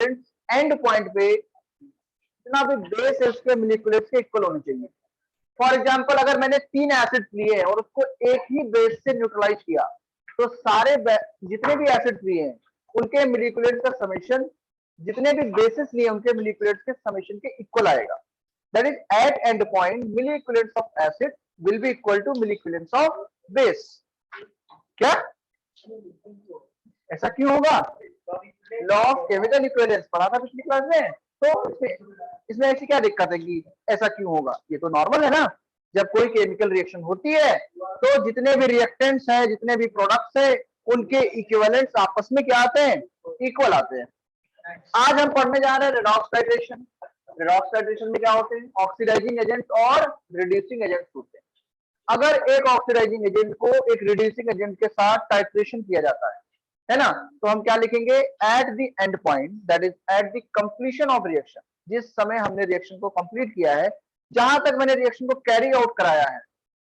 And point पे जितना भी बेस है उसके मोलिक्यूल्स के इक्वल होने चाहिए। फॉर एग्जांपल अगर मैंने 3 एसिड्स लिए और उसको एक ही बेस से न्यूट्रलाइज किया तो सारे जितने भी एसिड्स लिए हैं उनके मोलिक्यूल्स का समेशन जितने भी बेसिस लिए उनके मोलिक्यूल्स के समेशन के इक्वल आएगा। That is at end point molecules of acid will be equal to molecules of base. क्या ऐसा क्यों होगा? लॉ ऑफ केमिकल इक्विवेलेंस पढ़ा था पिछली क्लास में, तो इसमें ऐसी क्या दिक्कत है कि ऐसा क्यों होगा? ये तो नॉर्मल है ना। जब कोई केमिकल रिएक्शन होती है तो जितने भी रिएक्टेंट्स हैं, जितने भी प्रोडक्ट्स हैं, उनके इक्विवेलेंट्स आपस में क्या आते हैं? इक्वल आते हैं। आज हम पढ़ने जा रहे हैं रेडॉक्स टाइट्रेशन। रेडॉक्स टाइट्रेशन में क्या होते हैं? ऑक्सीडाइजिंग एजेंट और रिड्यूसिंग एजेंट होते हैं। अगर एक ऑक्सीडाइजिंग एजेंट को एक रिड्यूसिंग एजेंट के साथ टाइट्रेशन किया जाता है ना, तो हम क्या लिखेंगे? At the end point, that is eight the completion of reaction. जिस समय हमने रिएक्शन को कंप्लीट किया है, जहां तक मैंने रिएक्शन को कैरी आउट कराया है,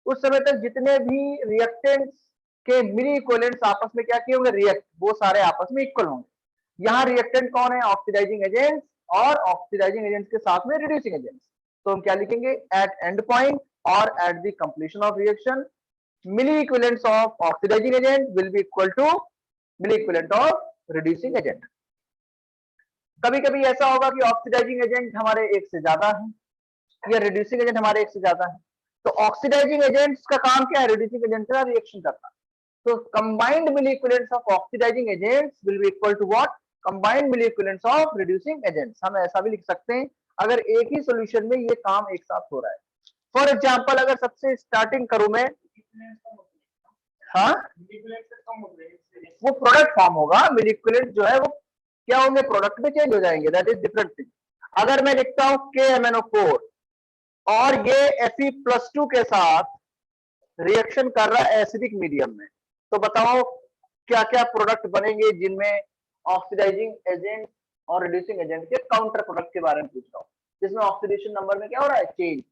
उस समय तक जितने भी रिएक्टेंट्स के मिली इक्विवेलेंट्स आपस में क्या किए होंगे? रिएक्ट, वो सारे आपस में इक्वल होंगे। यहाँ रिएक्टेंट कौन है? ऑक्सीडाइजिंग एजेंट्स, और ऑक्सीडाइजिंग एजेंट्स के साथ में रिड्यूसिंग एजेंट्स। तो हम क्या लिखेंगे? एट एंड पॉइंट और at the completion of reaction milli equivalents of oxidising agent will be equal to milli equivalent of reducing agent. कभी कभी ऐसा होगा कि ऑक्सीडाइजिंग एजेंट हमारे एक से ज्यादा है या रिड्यूसिंग एजेंट हमारे एक से ज्यादा है, तो ऑक्सीडाइजिंग एजेंट्स का काम क्या है? रिड्यूसिंग एजेंट का रिएक्शन करना। तो combined milli equivalents of oxidising agents will be equal to what? Combined milli equivalents of reducing agents. हम ऐसा भी लिख सकते हैं अगर एक ही सॉल्यूशन में ये काम एक साथ हो रहा है। फॉर एग्जांपल अगर सबसे स्टार्टिंग करूं मैं, हाँ, वो प्रोडक्ट फॉर्म होगा। मिली इक्विवेलेंट जो है वो क्या होंगे? प्रोडक्ट में चेंज हो जाएंगे। That is different thing. अगर मैं लिखता हूं KMnO4 और ये Fe+2 के साथ रिएक्शन कर रहा है एसिडिक मीडियम में, तो बताओ क्या क्या प्रोडक्ट बनेंगे जिनमें ऑक्सीडाइजिंग एजेंट और रिड्यूसिंग एजेंट के काउंटर प्रोडक्ट के बारे में पूछ रहा हूँ, जिसमें ऑक्सीडेशन नंबर में क्या हो रहा है? चेंज।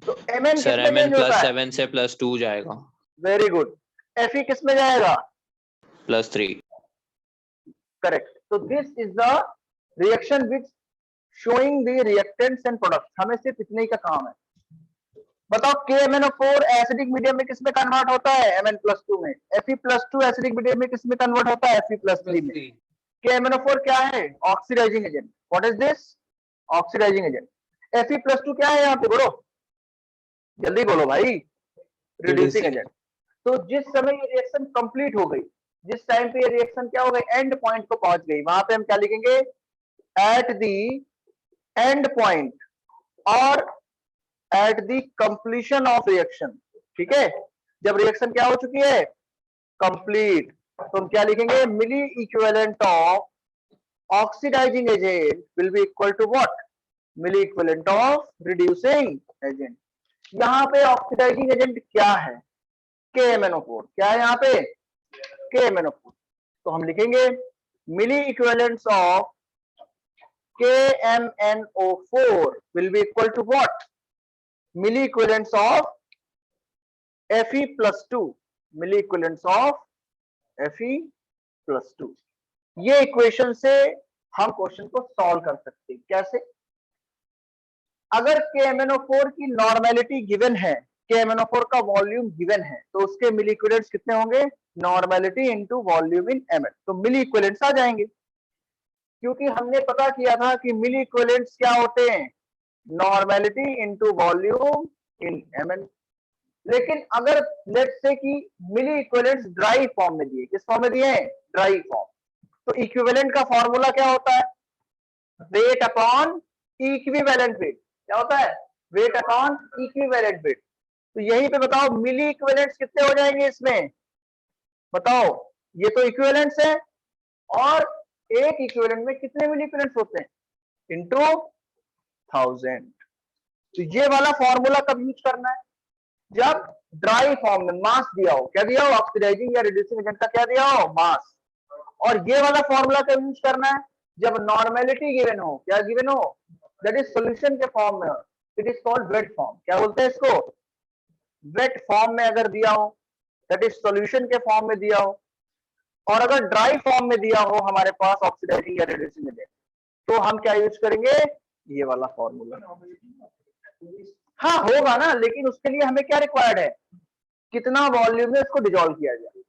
तो Mn सर किसमें चेंज होता है? Mn+7 से +2 जाएगा। Very good. Fe किसमें जाएगा? +3। करेक्ट। तो this is the reaction which showing the reactants and products. हमें सिर्फ इतने ही का काम है। बताओ KMnO4 एसिडिक मीडियम में किसमें कन्वर्ट होता है? Mn+2 में। Fe+2 एसिडिक मीडियम में किसमें कन्वर्ट होता है? Fe+3 में। KMnO4 क्या है? Oxidising agent. What is this? Oxidising agent. Fe+2 क्या है? यहाँ पे बोलो, जल्दी बोलो भाई। Reducing agent. तो जिस समय ये रिएक्शन कंप्लीट हो गई, जिस टाइम पे ये रिएक्शन क्या हो गई? एंड पॉइंट को पहुंच गई, वहां पे हम क्या लिखेंगे? एट द एंड पॉइंट और at the completion of reaction. ठीक है, जब रिएक्शन क्या हो चुकी है? कंप्लीट, तो हम क्या लिखेंगे? Milli equivalent of oxidising agent will be equal to what? Milli equivalent of reducing agent. यहाँ पे ऑक्सीडाइजिंग एजेंट क्या है? KMnO4। क्या है यहाँ पे? KMnO4। तो हम लिखेंगे milli equivalents of KMnO4 will be equal to what? Milli equivalents of Fe+2। Milli equivalents of Fe+2। ये इक्वेशन से हम क्वेश्चन को सॉल्व कर सकते हैं। कैसे? अगर KMnO4 की नॉर्मेलिटी गिवन है, KMnO4 का वॉल्यूम गिवन है, तो उसके मिली इक्विवेलेंट्स कितने होंगे? नॉर्मेलिटी इनटू वॉल्यूम इन ml। तो मिली इक्विवेलेंट्स आ जाएंगे, क्योंकि हमने पता किया था कि मिली इक्विवेलेंट्स क्या होते हैं? नॉर्मेलिटी इनटू वॉल्यूम इन ml। लेकिन अगर लेट्स से कि मिली इक्विवेलेंट्स ड्राई फॉर्म में दिए, किस फॉर्म में दिए हैं? Dry form. तो इक्विवेलेंट का फॉर्मूला क्या होता है? Weight upon equivalent weight. क्या होता है? Weight upon equivalent wait. तो यहीं पे बताओ मिली इक्विवेलेंट्स कितने हो जाएंगे इसमें? बताओ, ये तो इक्विवेलेंट्स है, और एक इक्विवेलेंट में कितने मिली इक्विवेलेंट्स होते हैं? इनटू 1000। तो ये वाला फॉर्मूला कब यूज करना है? जब ड्राई फॉर्म में मास दिया हो। क्या दिया हो? ऑक्सीडाइजिंग या रिड्यूसिंग एजेंट का क्या दिया हो? मास। और ये वाला फॉर्मूला कब यूज करना है? जब नॉर्मेलिटी गिवन हो। क्या गिवन हो? दैट इज सॉल्यूशन के फॉर्म में। It is called weight form. क्या बोलते हैं इसको? वेट फॉर्म में अगर दिया हो, दैट इज सॉल्यूशन के फॉर्म में दिया हो। और अगर ड्राई फॉर्म में दिया हो हमारे पास ऑक्सीडाइजिंग या रिड्यूसिंग एजेंट, तो हम क्या यूज करेंगे, ये वाला फॉर्मूला। हाँ होगा ना, लेकिन उसके लिए हमें क्या रिक्वायर्ड है, कितना वॉल्यूम में इसको डिजोल्व किया जाए,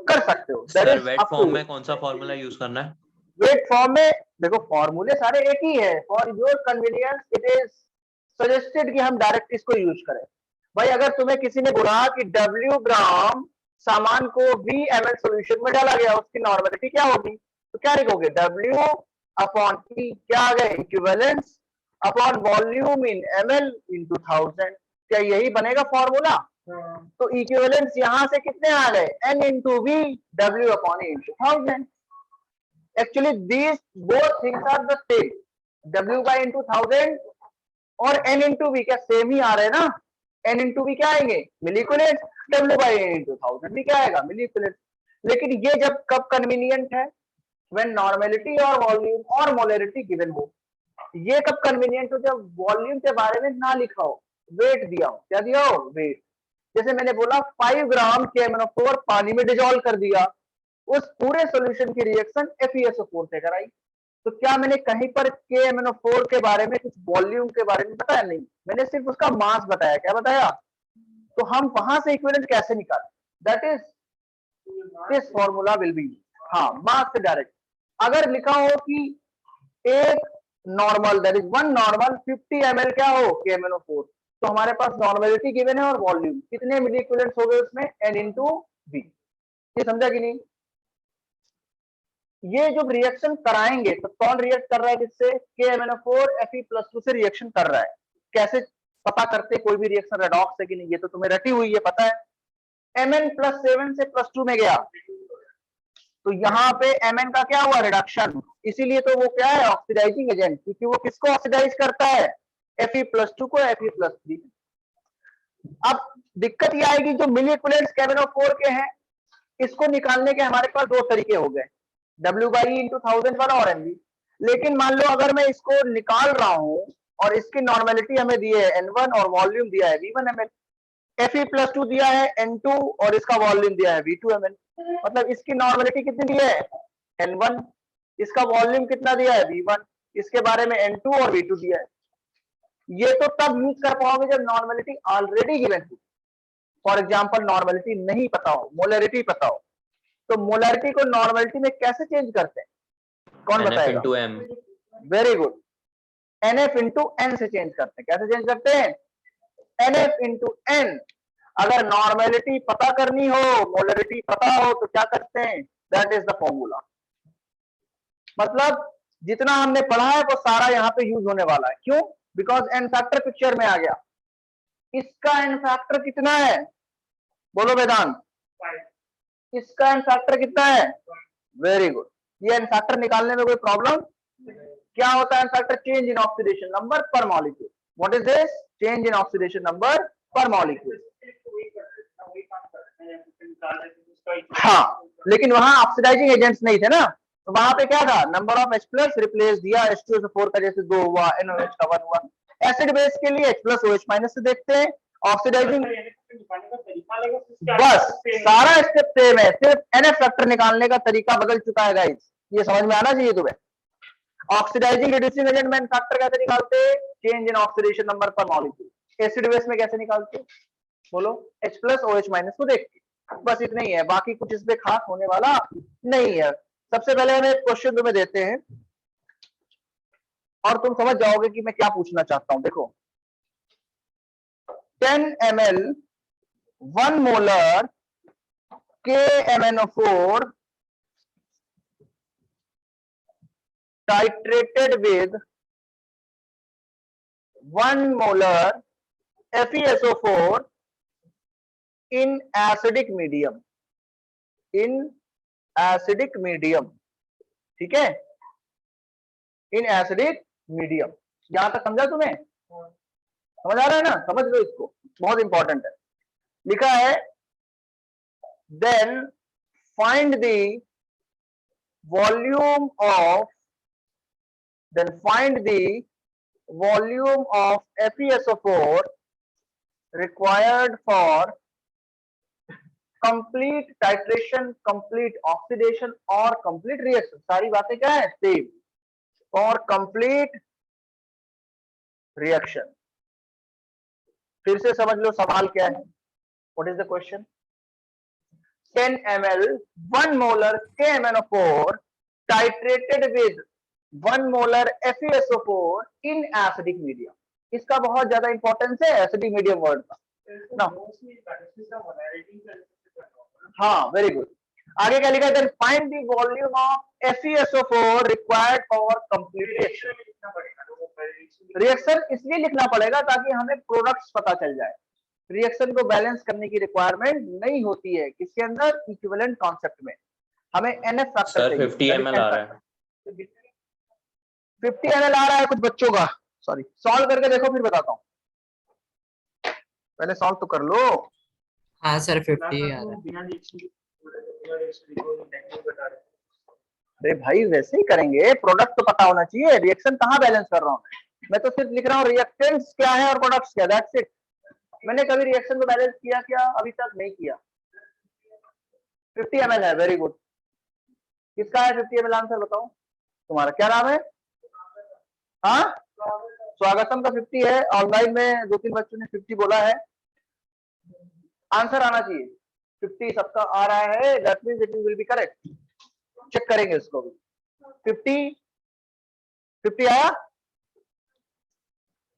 कर सकते हो। सर वेट फॉर्म में कौन सा फॉर्मूला यूज करना है? वेट फॉर्म में देखो फॉर्मूले सारे एक ही है, for your convenience it is suggested कि हम डायरेक्ट इसको यूज करें। भाई अगर तुम्हें किसी ने बोला कि W ग्राम सामान को VmL सॉल्यूशन में डाला गया, उसकी नॉर्मेलिटी क्या होगी, तो क्या लिखोगे, W अपॉन E, क्या आ गए, इक्विवेलेंस अपॉन वॉल्यूम इन ml इंटू 1000। क्या यही बनेगा फॉर्मूला? तो इक्विवेलेंस यहां से कितने आ गए, N into V, W upon E into 1000। Actually these both things are the same, W by into 1000 और N into V क्या सेम ही आ रहे हैं ना, N into V क्या आएंगे, मिलीकुलेट, W by N into 1000 भी क्या आएगा, मिलीकुलेट। लेकिन ये जब कब कन्वीनियंट है, when नॉर्मेलिटी और वॉल्यूम और मोलरिटी गिवन हो। ये कब कन्वीनियंट हो, जब वॉल्यूम के बारे में ना लिखा हो, वेट दिया हो, क्या दिया हो, वेट। जैसे मैंने बोला 5 ग्राम KMnO4 पानी में डिजोल्व कर दिया, उस पूरे सॉल्यूशन की रिएक्शन FeSO4 से कराई, तो क्या मैंने कहीं पर KMnO4 के बारे में कुछ वॉल्यूम के बारे में बताया? नहीं, मैंने सिर्फ उसका मास बताया। क्या बताया? तो हम वहां से इक्विवेलेंट कैसे निकालें, that is this formula will be, हाँ मास से डायरेक्ट। अगर लिखा हो कि एक normal that is one normal 50 ml क्या हो, KMnO4, तो हमारे पास नॉर्मेलिटी गिवन है और वॉल्यूम, कितने मिली इक्विवेलेंट्स हो गए उसमें, N इंटू V। ये समझा कि नहीं? ये जो रिएक्शन कराएंगे तो कौन रिएक्ट कर रहा है किससे, KMnO4 Fe+2 से रिएक्शन कर रहा है। कैसे पता करते कोई भी रिएक्शन रेडॉक्स है कि नहीं, ये तो तुम्हें रटी हुई है, पता है। Mn+7 से +2 में गया, तो यहाँ पे Mn का क्या हुआ, रिडक्शन, इसीलिए तो वो क्या है, ऑक्सीडाइजिंग एजेंट, क्योंकि वो किसको ऑक्सीडाइज करता है, Fe+2 को Fe+3। अब दिक्कत ये आएगी, जो मिली इक्विवेलेंट्स KMnO4 के हैं, इसको निकालने के हमारे पास दो तरीके हो गए, W by E इंटू 1000 वाला और NV। लेकिन मान लो अगर मैं इसको निकाल रहा हूं और इसकी नॉर्मेलिटी हमें दी है N1 और वॉल्यूम दिया है V1 ml, Fe+2 दिया है N2 और इसका वॉल्यूम दिया है V2 ml, मतलब इसकी नॉर्मेलिटी कितनी दी है, N1, इसका वॉल्यूम कितना दिया है, V1, इसके बारे में N2 और V2 दिया है। ये तो तब यूज कर पाओगे जब नॉर्मेलिटी ऑलरेडी गिवन हो। फॉर एग्जाम्पल नॉर्मेलिटी नहीं पता हो, मोलरिटी पता हो, तो मोलरिटी को नॉर्मेलिटी में कैसे चेंज करते हैं, कौन बताएगा? Very good, NF into N से चेंज करते हैं। कैसे चेंज करते हैं, NF इंटू N। अगर नॉर्मेलिटी पता करनी हो, मोलरिटी पता हो, तो क्या करते हैं, दैट इज द फॉर्मूला। मतलब जितना हमने पढ़ा है वो सारा यहाँ पे यूज होने वाला है। क्यों? बिकॉज एन फैक्टर पिक्चर में आ गया। इसका एन फैक्टर कितना है, बोलो वेदांत, इसका एन फैक्टर कितना है, वेरी गुड। ये एन फैक्टर निकालने में कोई प्रॉब्लम? क्या होता है N factor, change in oxidation number per molecule. What is this, change in oxidation number per molecule. हाँ, लेकिन वहां ऑक्सीडाइजिंग एजेंट्स नहीं थे ना, तो वहां पे क्या था, नंबर ऑफ H+ रिप्लेस दिया, H2SO4 का जैसे 2 हुआ, NOH का 1 हुआ। एसिड बेस के लिए H+ OH- से देखते हैं, ऑक्सीडाइजिंग, बस सारा स्टेप सेम है, सिर्फ NF फैक्टर निकालने का तरीका बदल चुका है गाइस, ये समझ में आना चाहिए तुम्हें। ऑक्सीडाइजिंग रिड्यूसिंग एजेंट में फैक्टर कैसे निकालते हैं, change in oxidation number per molecule. Acid base में कैसे निकालते हैं, बोलो, H+ OH- को देख के, बस इतना ही है, बाकी कुछ इसमें खास होने वाला नहीं है। सबसे पहले हम एक क्वेश्चन तुम्हें देते हैं और तुम समझ जाओगे कि मैं क्या पूछना चाहता हूं। देखो 10 ml 1 molar KMnO4 titrated with 1 molar FeSO4 in acidic medium, in acidic medium, ठीक है, इन एसिडिक मीडियम। यहां तक समझा तुम्हें, समझ आ रहा है ना, समझ लो इसको, बहुत इंपॉर्टेंट है। लिखा है then find the volume of, then find the volume of FeSO4 required for complete titration, complete oxidation और complete reaction। सारी बातें क्या है, सेम। For complete reaction. फिर से समझ लो सवाल क्या है, what is the question. 10 ml 1 molar KMnO4 titrated with 1 molar FeSO4 in acidic medium। इसका बहुत ज्यादा इंपॉर्टेंस है एसिडिक मीडियम वर्ड का ना। हाँ, वेरी गुड। आगे क्या लिखा है, then find the volume of FeSO4 required for complete reaction. Reaction इसलिए लिखना पड़ेगा ताकि हमें प्रोडक्ट्स पता चल जाए। रिएक्शन को बैलेंस करने की रिक्वायरमेंट नहीं होती है किसके अंदर, इक्विवेलेंट कॉन्सेप्ट में। हमें NF फैक्टर सर 50 ml आ रहा है। 50 ml आ रहा है कुछ बच्चों का, सॉरी। सॉल्व करके देखो फिर बताता हूँ, पहले सॉल्व तो कर लो। हाँ सर 50 आ रहा है। अरे भाई वैसे ही करेंगे, प्रोडक्ट तो पता होना चाहिए। रिएक्शन कहाँ बैलेंस कर रहा हूँ मैं तो सिर्फ लिख रहा हूँ रिएक्टेंट्स क्या है और प्रोडक्ट्स क्या, दैट्स इट। मैंने कभी रिएक्शन को बैलेंस किया क्या, अभी तक नहीं किया। 50 ml है, वेरी गुड। किसका है 50 ml आंसर बताओ, तुम्हारा क्या नाम है? हाँ, स्वागतम का 50 है। ऑनलाइन में 2-3 बच्चों ने 50 बोला है। आंसर आना चाहिए 50, सबका आ रहा है, that means it will be correct. Check करेंगे इसको भी। 50 आया,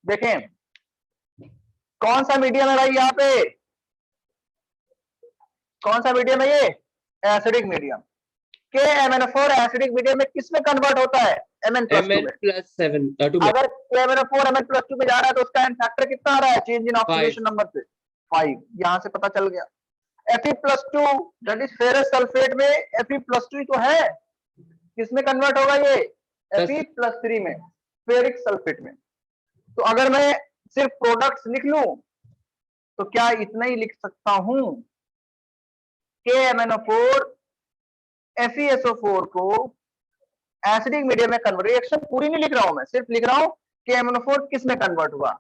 देखें कौन सा मीडियम है भाई यहाँ पे, कौन सा मीडियम है ये, acidic medium. KMnO4 acidic medium में किस में कन्वर्ट होता है, Mn+2 में। Mn+7 अगर KMnO4 Mn+2 में जा रहा है तो उसका एन फैक्टर कितना आ रहा है, चेंज इन ऑक्सीडेशन नंबर से 5, यहां से पता चल गया। Fe+2 that is ferrous sulphate में Fe+2 ही तो है, किसमें कन्वर्ट होगा ये, Fe+3 में, फेरिक सल्फेट में। तो अगर मैं सिर्फ प्रोडक्ट्स लिख लूं तो क्या इतना ही लिख सकता हूं, KMnO4 FeSO4 को एसिडिक मीडियम में कन्वर्ट। रिएक्शन पूरी नहीं लिख रहा हूं मैं, सिर्फ लिख रहा हूं KMnO4 किस में कन्वर्ट हुआ,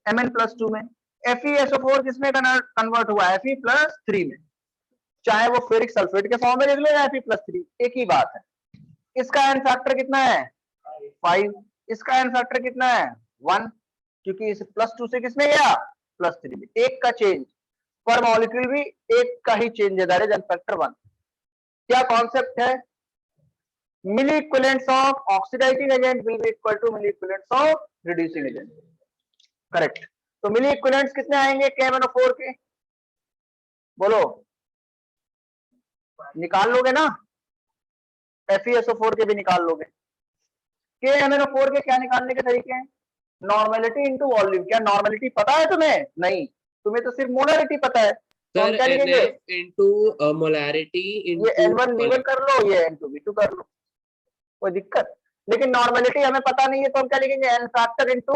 Mn+2 में। FeSO4 किस में कन्वर्ट हुआ, Fe+3 में। चाहे वो फेरिक सल्फेट के फॉर्म में लिख लो या Fe+3, एक ही बात है। इसका एन फैक्टर कितना है 5, इसका एन फैक्टर कितना है 1, क्योंकि इस +2 से किसमें गया +3 में। एक का चेंज पर मॉलिक्यूल भी एक का ही चेंज है, दैट इज एन फैक्टर 1। क्या कॉन्सेप्ट है, milli equivalents of oxidising agent will be equal to milli equivalents of reducing agent, correct. तो मिली इक्विवेलेंट्स कितने आएंगे KMnO4 के, बोलो, निकाल लोगे ना, FeSO4 के भी निकाल लोगे। KMnO4 के क्या निकालने के तरीके हैं, नॉर्मेलिटी इनटू वॉल्यूम। क्या नॉर्मेलिटी पता है तुम्हें, नहीं, तुम्हें तो सिर्फ मोलरिटी पता है। तो हम क्या लिखेंगे, इनटू मोलैरिटी ये N1V1 कर लो, ये N2V2 कर लो, कोई दिक्कत। लेकिन नॉर्मेलिटी हमें पता नहीं है तो हम क्या लिखेंगे, N factor into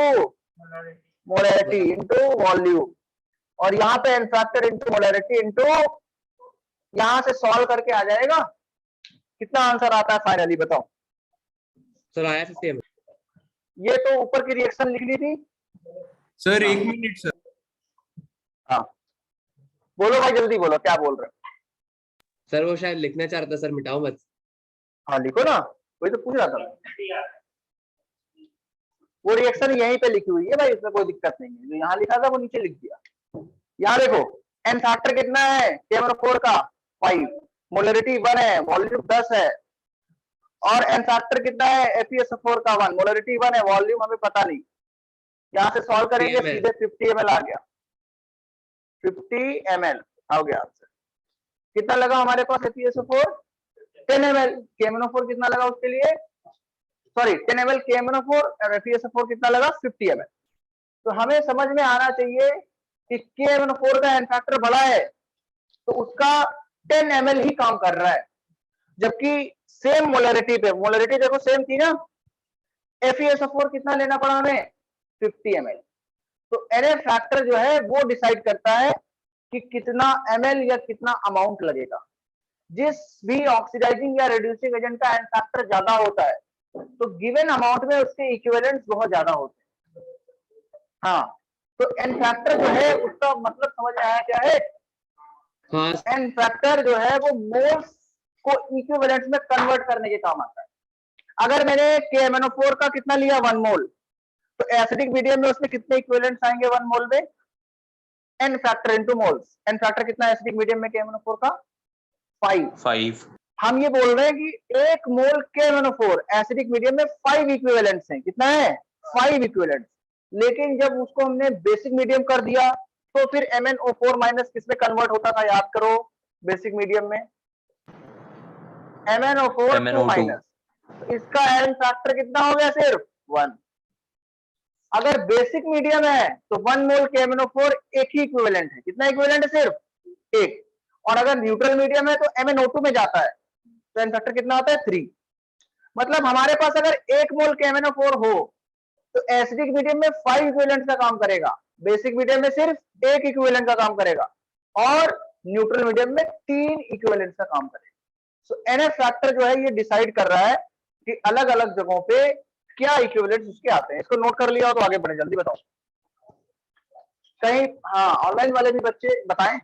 molarity into volume. और यहाँ पे N factor into molarity into, यहां से सॉल्व करके आ जाएगा, कितना आंसर आता है फाइनली बताओ। सर आया 50 ml। ये तो ऊपर की रिएक्शन लिखनी थी सर 1 मिनट सर। हाँ बोलो भाई, जल्दी बोलो क्या बोल रहे हो। सर वो शायद लिखना चाह रहा था सर, मिटाओ मत। हाँ लिखो ना, वही तो पूछ रहा था। वो रिएक्शन यहीं पे लिखी हुई है भाई, इसमें कोई दिक्कत नहीं है, जो यहाँ लिखा था वो नीचे लिख दिया। यहाँ देखो एन फैक्टर कितना है KMnO4 का 5, मोलरिटी 1 है, वॉल्यूम 10 है। और एन फैक्टर कितना है FeSO4 का 1, मोलरिटी 1 है, वॉल्यूम हमें पता नहीं। यहाँ से सॉल्व करेंगे सीधे 50 ml आ गया, 50 ml आ गया आंसर। कितना लगा हमारे पास FeSO4 10 ml, KMnO4 कितना लगा उसके लिए, सॉरी 10 ml KMnO4 और FeSO4 कितना लगा 50 ml। तो हमें समझ में आना चाहिए कि KMnO4 का एन फैक्टर बड़ा है तो उसका 10 ml ही काम कर रहा है, जबकि सेम मोलरिटी पे, मोलरिटी देखो सेम थी ना, FeSO4 कितना लेना पड़ा हमें 50 ml। तो NF फैक्टर जो है वो डिसाइड करता है कि कितना ml या कितना अमाउंट लगेगा। जिस भी ऑक्सीडाइजिंग या रिड्यूसिंग एजेंट का एन फैक्टर ज्यादा होता है तो गिवन अमाउंट में उसके इक्विवेलेंट्स बहुत ज्यादा होते हैं। हाँ, तो एन फैक्टर जो है उसका मतलब समझ में आया क्या है, हाँ एन फैक्टर जो है वो मोल्स को इक्विवेलेंट्स में कन्वर्ट करने के काम आता है। अगर मैंने KMnO4 का कितना लिया 1 मोल, तो एसिडिक मीडियम में उसमें कितने इक्विवेलेंट्स आएंगे 1 मोल में? n factor into moles. n factor कितना है एसिडिक मीडियम में KMnO4 का? 5। 5 हम ये बोल रहे हैं कि 1 मोल KMnO4 एसिडिक मीडियम में 5 इक्विवेलेंट्स हैं। कितना है? 5 इक्विवेलेंट्स। लेकिन जब उसको हमने बेसिक मीडियम कर दिया तो फिर MnO4 माइनस किसमें कन्वर्ट होता था, याद करो बेसिक मीडियम में? MnO4 2 MnO2 minus. इसका n फैक्टर कितना हो गया? सिर्फ 1। अगर बेसिक मीडियम है तो 1 मोल KMnO4 एक ही इक्विवेलेंट है। कितना इक्विवेलेंट है? सिर्फ एक। और अगर न्यूट्रल मीडियम है तो MnO2 में जाता है, तो n फैक्टर कितना होता है? 3। मतलब हमारे पास अगर 1 मोल KMnO4 हो तो एसिडिक मीडियम में 5 इक्विवेलेंट का काम करेगा, बेसिक मीडियम में सिर्फ एक इक्विवेलेंट का काम करेगा, और न्यूट्रल मीडियम में 3 इक्विवेलेंट का काम करेगा। सो NF फैक्टर जो है ये डिसाइड कर रहा है कि अलग अलग जगहों पे क्या इक्विवेलेंट्स उसके आते हैं। इसको नोट कर लिया हो तो आगे बढ़े, जल्दी बताओ। कहीं हाँ ऑनलाइन वाले भी बच्चे बताएं।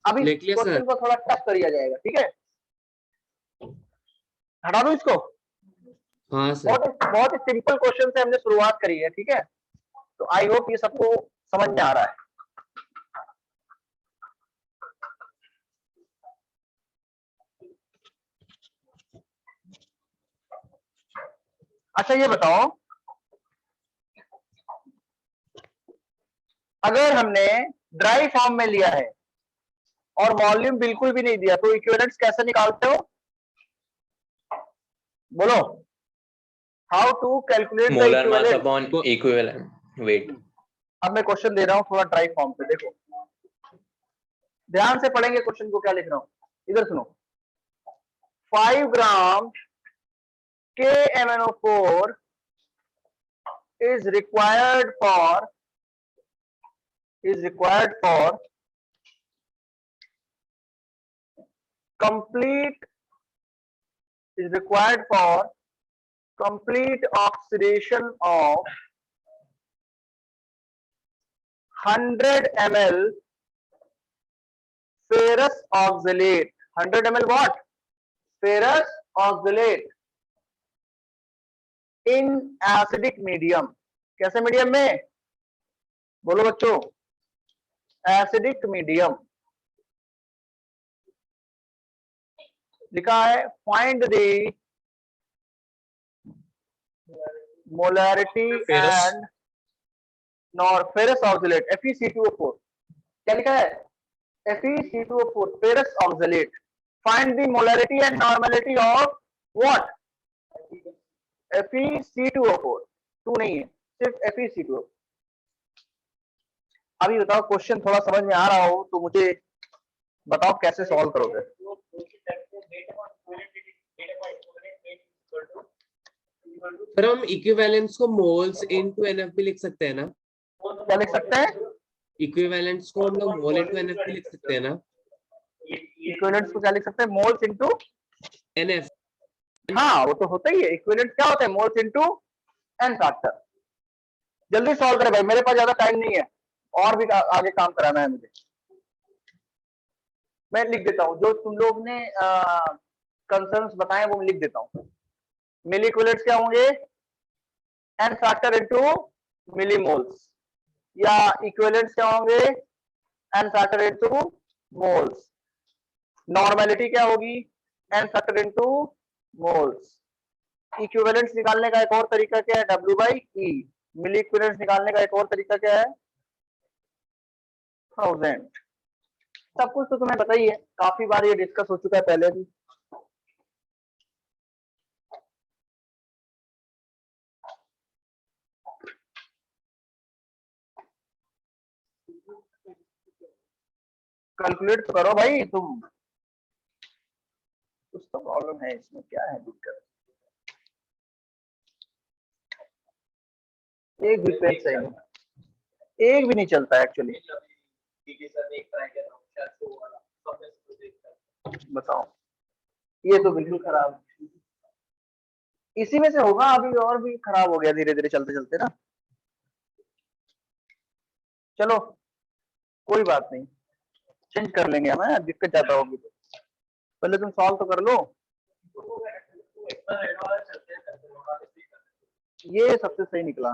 अभी लिख लिया सर। क्वेश्चन को थोड़ा टफ करिया जाएगा, ठीक है? हटा दूं इसको? हाँ सर। बहुत ही सिंपल क्वेश्चन से हमने शुरुआत करी है, ठीक है? तो आई होप ये सबको समझ में आ रहा है। अच्छा ये बताओ, अगर हमने ड्राई फॉर्म में लिया है और वॉल्यूम बिल्कुल भी नहीं दिया तो इक्विवेलेंट्स कैसे निकालते हो? बोलो, how to calculate the molar mass equivalent? Upon equivalent weight. अब मैं क्वेश्चन दे रहा हूं थोड़ा ड्राई फॉर्म पे, देखो ध्यान से पढ़ेंगे क्वेश्चन को, क्या लिख रहा हूं इधर सुनो। 5 ग्राम KMnO4 is required for complete oxidation of 100 ml ferrous oxalate. 100 ml what? Ferrous oxalate in acidic medium. कैसे मीडियम में? बोलो बच्चों, एसिडिक मीडियम। लिखा है find the molarity and nor ferrous oxalate FeC2O4। क्या लिखा है? FeC2O4 ferrous oxalate. Find the molarity and normality of what? FeC2O4। 2 नहीं है, सिर्फ FeC2O4। अभी बताओ, क्वेश्चन थोड़ा समझ में आ रहा हो तो मुझे बताओ कैसे सॉल्व करोगे? सर हम इक्विवेलेंट्स को मोल्स इनटू NF भी लिख सकते हैं ना? क्या लिख सकते हैं? इक्विवेलेंट्स को हम लोग मोल इनटू NF भी लिख सकते हैं ना? इक्विवेलेंट्स को क्या लिख सकते हैं? Moles into NF। हाँ वो तो होता ही है। इक्विवेलेंट क्या होता है? Moles into n factor. जल्दी सॉल्व करें भाई, मेरे पास ज्यादा टाइम नहीं है और भी आगे काम कराना है मुझे। मैं लिख देता हूं जो तुम लोग ने कंसर्न्स बताए वो मैं लिख देता हूं। मिली इक्विवेलेंट्स क्या होंगे? n फैक्टर इनटू मिलीमोल्स, या इक्विवेलेंट्स क्या होंगे? n factor into moles. Normality क्या होगी? n factor into moles. Equivalents निकालने का एक और तरीका क्या है? W/E। मिली इक्विवेलेंट्स निकालने का एक और तरीका क्या है? 1000। सब कुछ तो तुम्हें पता ही है, काफी बार ये डिस्कस हो चुका है पहले भी। कैलकुलेट तो करो भाई तुम, कुछ तो प्रॉब्लम है इसमें, क्या है दिक्कत? एक भी पेज सही नहीं, एक भी नहीं चलता एक्चुअली। बताओ, ये तो बिल्कुल खराब है। इसी में से होगा, अभी और भी खराब हो गया धीरे धीरे चलते चलते ना। चलो कोई बात नहीं, चेंज कर लेंगे हम, दिक्कत ज्यादा होगी तो। पहले तुम सॉल्व तो कर लो। ये सबसे सही निकला।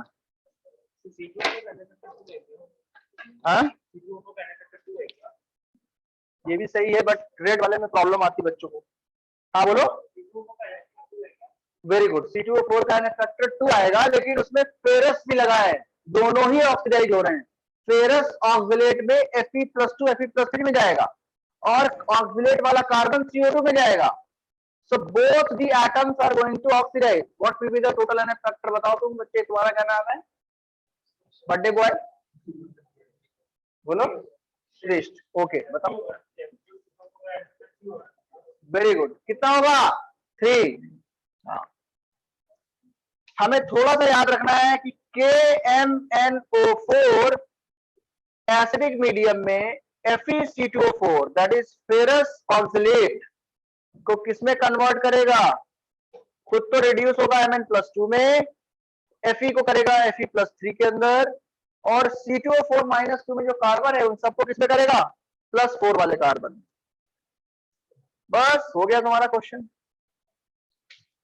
हाँ ये भी सही है, बट रेड वाले में प्रॉब्लम आती बच्चों को। हाँ बोलो। वेरी गुड, C2O4 का फैक्टर 2 आएगा, लेकिन उसमें फेरस भी लगा है, दोनों ही ऑक्सीडाइज हो रहे हैं। फेरस ऑक्सिलेट में Fe+2 Fe+3 में जाएगा, और ऑक्सिलेट वाला कार्बन CO2 में जाएगा। So both the atoms are going to oxidize. What will be the total NF factor? बताओ तुम बच्चे, तुम्हारा क्या नाम है? बर्थडे बॉय बोलो। श्रेष्ठ। ओके बताओ। वेरी गुड, कितना होगा? 3। हाँ, हमें थोड़ा सा याद रखना है कि KMnO4 एसिडिक मीडियम में FeC2O4 that is ferrous oxalate को किसमें कन्वर्ट करेगा? खुद तो रिड्यूस होगा Mn+2 में, Fe को करेगा Fe+3 के अंदर, और C2O4-2 में जो कार्बन है उन सबको किसमें करेगा? +4 वाले कार्बन। बस हो गया तुम्हारा क्वेश्चन।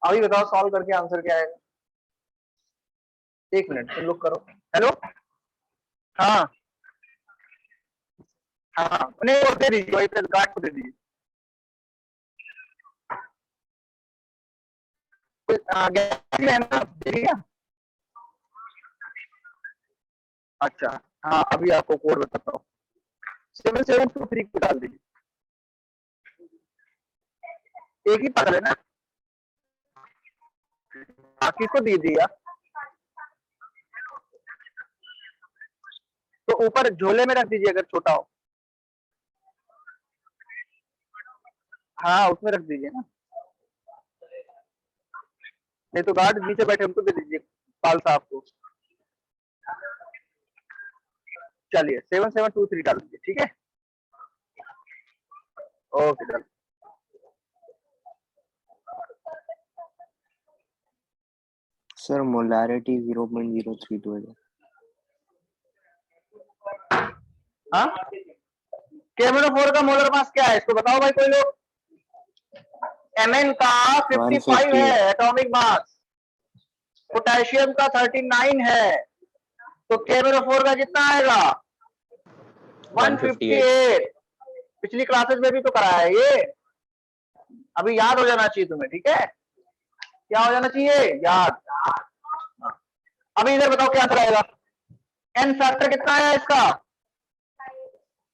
अभी बताओ सॉल्व करके आंसर क्या आएगा? 1 मिनट तुम लोग करो। हेलो। हाँ हाँ, नहीं वो दे दीजिए, वही गार्ड को दे दीजिए। है ना, दे दिया? अच्छा हाँ, अभी आपको कोड बताता हूँ। 7723 को डाल दीजिए, एक ही पकड़ है ना, बाकी को दे दिया तो ऊपर झोले में रख दीजिए अगर छोटा हो। हाँ उसमें रख दीजिए ना, नहीं तो गार्ड नीचे बैठे उनको दे दीजिए, पाल साहब को। चलिए 7723 डाल दीजिए, ठीक है। ओके चल। सर मोलारिटी 0.032 है। हाँ KMnO4 का मोलर मास क्या है इसको बताओ भाई कोई लोग। Mn का 55 है एटॉमिक मास, पोटेशियम का 39 है, तो KMnO4 का कितना आएगा? 158। पिछली क्लासेस में भी तो कराया है ये, अभी याद हो जाना चाहिए तुम्हें, ठीक है। क्या हो जाना चाहिए? याद। अभी इधर बताओ क्या आंसर आएगा। एन फैक्टर कितना आया इसका?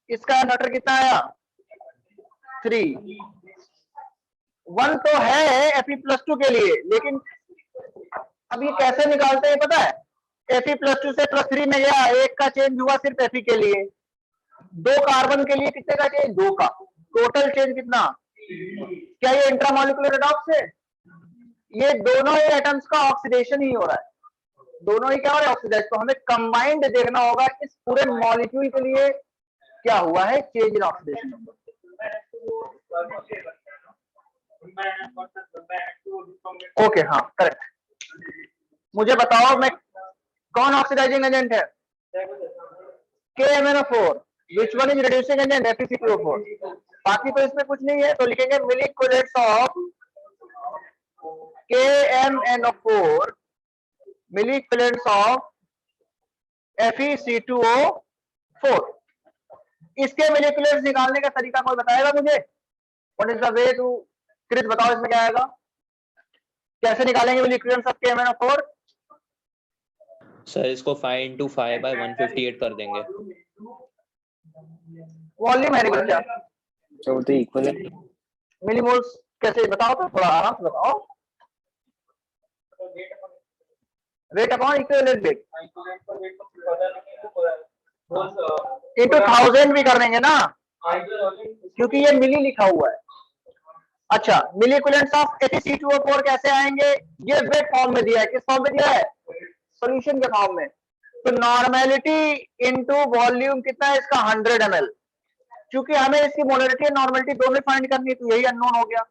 इसका एन फैक्टर कितना आया? 3। 1 तो है Fe+2 के लिए, लेकिन अब ये कैसे निकालते हैं पता है? Fe+2 से +3 में गया, एक का चेंज हुआ सिर्फ Fe के लिए, 2 कार्बन के लिए कितने का चेंज? 2 का। टोटल चेंज कितना? क्या ये इंट्रामोलिकुलर रेडॉक्स है? ये दोनों ही एटम्स का ऑक्सीडेशन ही हो रहा है, दोनों ही क्या हो रहा है? ऑक्सीडाइज। तो हमें कंबाइंड देखना होगा इस पूरे मॉलिक्यूल के लिए क्या हुआ है change in oxidation number. Okay हाँ करेक्ट। मुझे बताओ मैं कौन ऑक्सीडाइजिंग एजेंट है? KMnO4। Which one is reducing agent? FeC2O4। बाकी तो इसमें कुछ नहीं है, तो लिखेंगे मिलिक्युलेट्स ऑफ KMnO4, मिलिक्युलेट्स ऑफ FeC2O4। इसके मिलिक्युलेट्स निकालने का तरीका कोई बताएगा मुझे? What is the way to? कृत बताओ इसमें क्या आएगा, कैसे निकालेंगे मिलिक्युलेट्स ऑफ KMnO4? सर इसको 5 into 5 by 158 कर देंगे। वॉल्यूम है बच्चा, तो वो तो इक्वल है। मिलीमोल्स कैसे बताओ तो थोड़ा आराम से बताओ। Weight upon equivalent weight into 1000 भी कर देंगे ना, क्योंकि ये मिली लिखा हुआ है। अच्छा मिलिक्युलेट्स ऑफ FeC2O4 कैसे आएंगे? ये वेट फॉर्म में दिया है, किस फॉर्म में दिया है? सॉल्यूशन के फॉर्म में। तो नॉर्मेलिटी इनटू वॉल्यूम कितना है इसका? 100 ml। क्योंकि हमें इसकी मोलरिटी और नॉर्मेलिटी दोनों फाइंड करनी है, तो यही अननोन हो गया।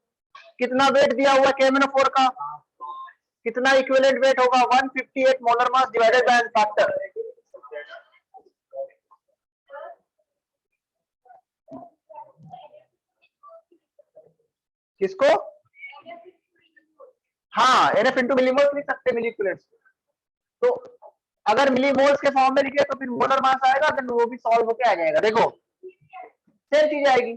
कितना वेट दिया हुआ KMnO4 का? कितना इक्विवेलेंट वेट होगा? 158 molar mass divided by factor. किसको? हाँ NF इंटू मिलीमोल लिख सकते हैं मिलिक्युलेट्स। तो अगर मिलीमोल्स के फॉर्म में लिखे तो फिर मोलर मास आएगा, देन वो भी सॉल्व होके आ जाएगा। देखो सेम चीज आएगी,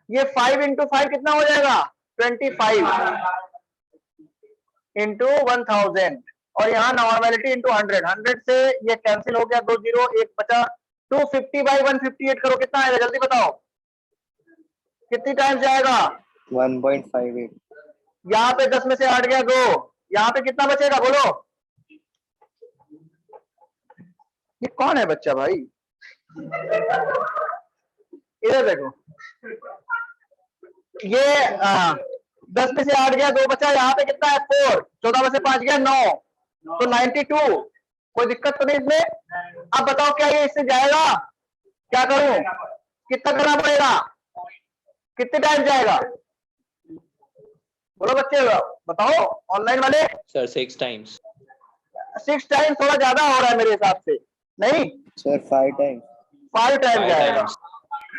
ये 5 इंटू 5 कितना हो जाएगा 25 इंटू 1000, और यहाँ नॉर्मेलिटी इंटू 100, 100 से ये कैंसिल हो गया, 2 0 1 बचा, 250 बाई 158 करो, कितना आएगा जल्दी बताओ, कितनी टाइम जाएगा? 1.58 यहाँ पे 10 में से 8 गया 2, यहाँ पे कितना बचेगा बोलो? ये कौन है बच्चा भाई? इधर देखो, ये 10 में से 8 गया 2 बचा, यहाँ पे कितना है 4, 14 में से 5 गया 9, तो 92। कोई दिक्कत तो नहीं इसमें? अब बताओ क्या ये इससे जाएगा? क्या करूं, कितना करना पड़ेगा, कितने टाइम जाएगा बोलो बच्चे, बताओ ऑनलाइन वाले। Sir 6 times. 6 टाइम थोड़ा ज्यादा हो रहा है मेरे हिसाब से, नहीं सर 5 टाइम 5 टाइम 5 जाएगा, times.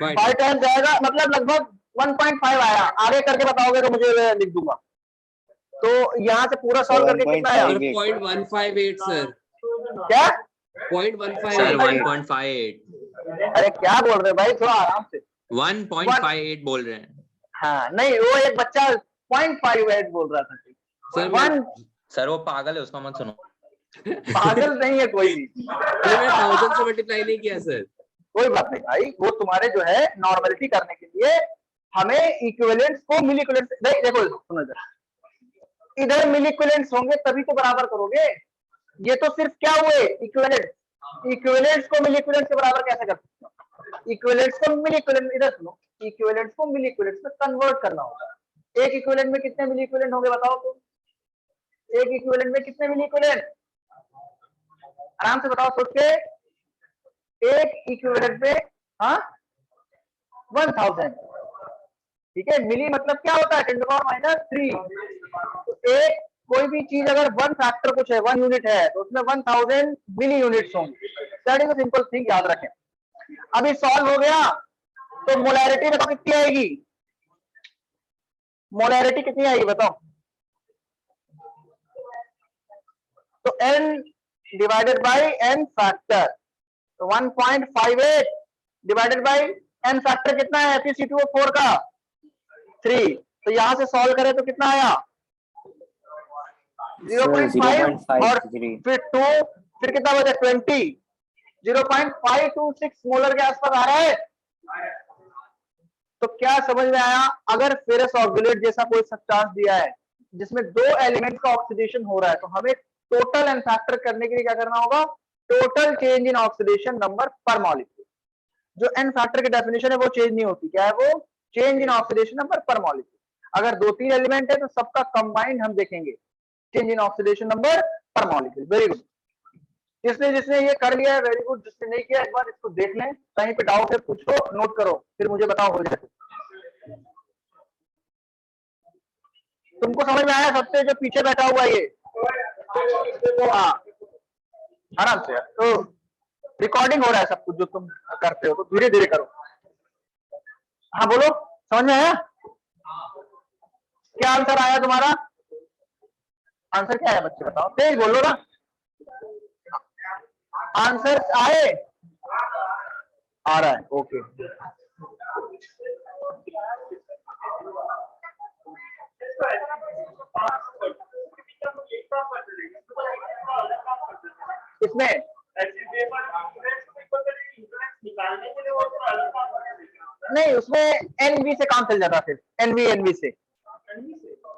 5 टाइम जाएगा, मतलब लगभग 1.5 आया। आगे करके बताओगे तो मुझे लिख दूंगा। तो यहाँ से पूरा सॉल्व करके कितना आया? 0.158 सर, क्या? 0.158 सर 1.58. अरे क्या बोल रहे भाई, थोड़ा आराम से। 1.58 बोल रहे हैं हाँ नहीं, वो एक बच्चा 0.58 बोल रहा था सर। वन, सर, वो पागल है, उसका मत सुनो। पागल नहीं है कोई भी, मैंने 1000 से मल्टीप्लाई नहीं किया सर। कोई बात नहीं भाई, वो तुम्हारे जो है नॉर्मलिटी करने के लिए हमें इक्विवेलेंट्स को मिली इक्विवेलेंट्स, नहीं देखो सुनो इधर मिली इक्विवेलेंट्स होंगे तभी तो बराबर करोगे। ये तो सिर्फ क्या हुए इक्विवेलेंट्स, इक्विवेलेंट्स को मिली इक्विवेलेंट्स के बराबर कैसे कर सकते हो? इक्विवेलेंट्स को मिली इक्विवेलेंट, इधर सुनो, इक्विवेलेंट्स को मिली इक्विवेलेंट्स में कन्वर्ट करना होगा। एक इक्विवेलेंट में कितने मिली इक्विवेलेंट होंगे बताओ तो? एक इक्विवेलेंट में कितने मिली इक्विवेलेंट? आराम से बताओ सोच के। एक इक्विवेलेंट में हाँ 1000, ठीक है। मिली मतलब क्या होता है 10⁻³ तो एक कोई भी चीज अगर 1 फैक्टर कुछ है 1 यूनिट है तो उसमें 1000 मिली यूनिट्स होंगे। That is a simple thing, याद रखें। अभी सॉल्व हो गया तो मोलैरिटी बताओ कितनी आएगी? मोलैरिटी कितनी आएगी बताओ? तो n divided by n factor, तो 1.58 डिवाइडेड बाय n फैक्टर कितना है FeC2O4 का 3, तो यहां से सॉल्व करें तो कितना आया 0.5 और फिर 2, फिर कितना बचा 20, 0.526 मोलर के आसपास आ रहा है। तो क्या समझ में आया? अगर फेरस ऑक्सीलेट जैसा कोई सब्सटेंस दिया है जिसमें 2 एलिमेंट का ऑक्सीडेशन हो रहा है तो हमें टोटल एन फैक्टर करने के लिए क्या करना होगा? Total change in oxidation number per molecule. जो एन फैक्टर की डेफिनेशन है वो चेंज नहीं होती, क्या है वो? Change in oxidation number per molecule. अगर 2-3 एलिमेंट है तो सबका कंबाइंड हम देखेंगे change in oxidation number per molecule. Very good, जिसने ये कर लिया है वेरी गुड, जिसने नहीं किया एक बार इसको देख लें, कहीं पे डाउट है पूछो, नोट करो, फिर मुझे बताओ हो जाए। तुमको समझ में आया? सबसे जो पीछे बैठा हुआ ये तो हाँ आराम से, तो रिकॉर्डिंग हो रहा है सब कुछ जो तुम करते हो, तो धीरे धीरे करो। हाँ बोलो, समझ में आया? क्या आंसर आया तुम्हारा? आंसर क्या है बच्चे बताओ, तेज बोलो ना। आंसर आए? आ रहा है, ओके। इसमें नहीं, उसमें एनवी से काम चल जाता, फिर एनवी से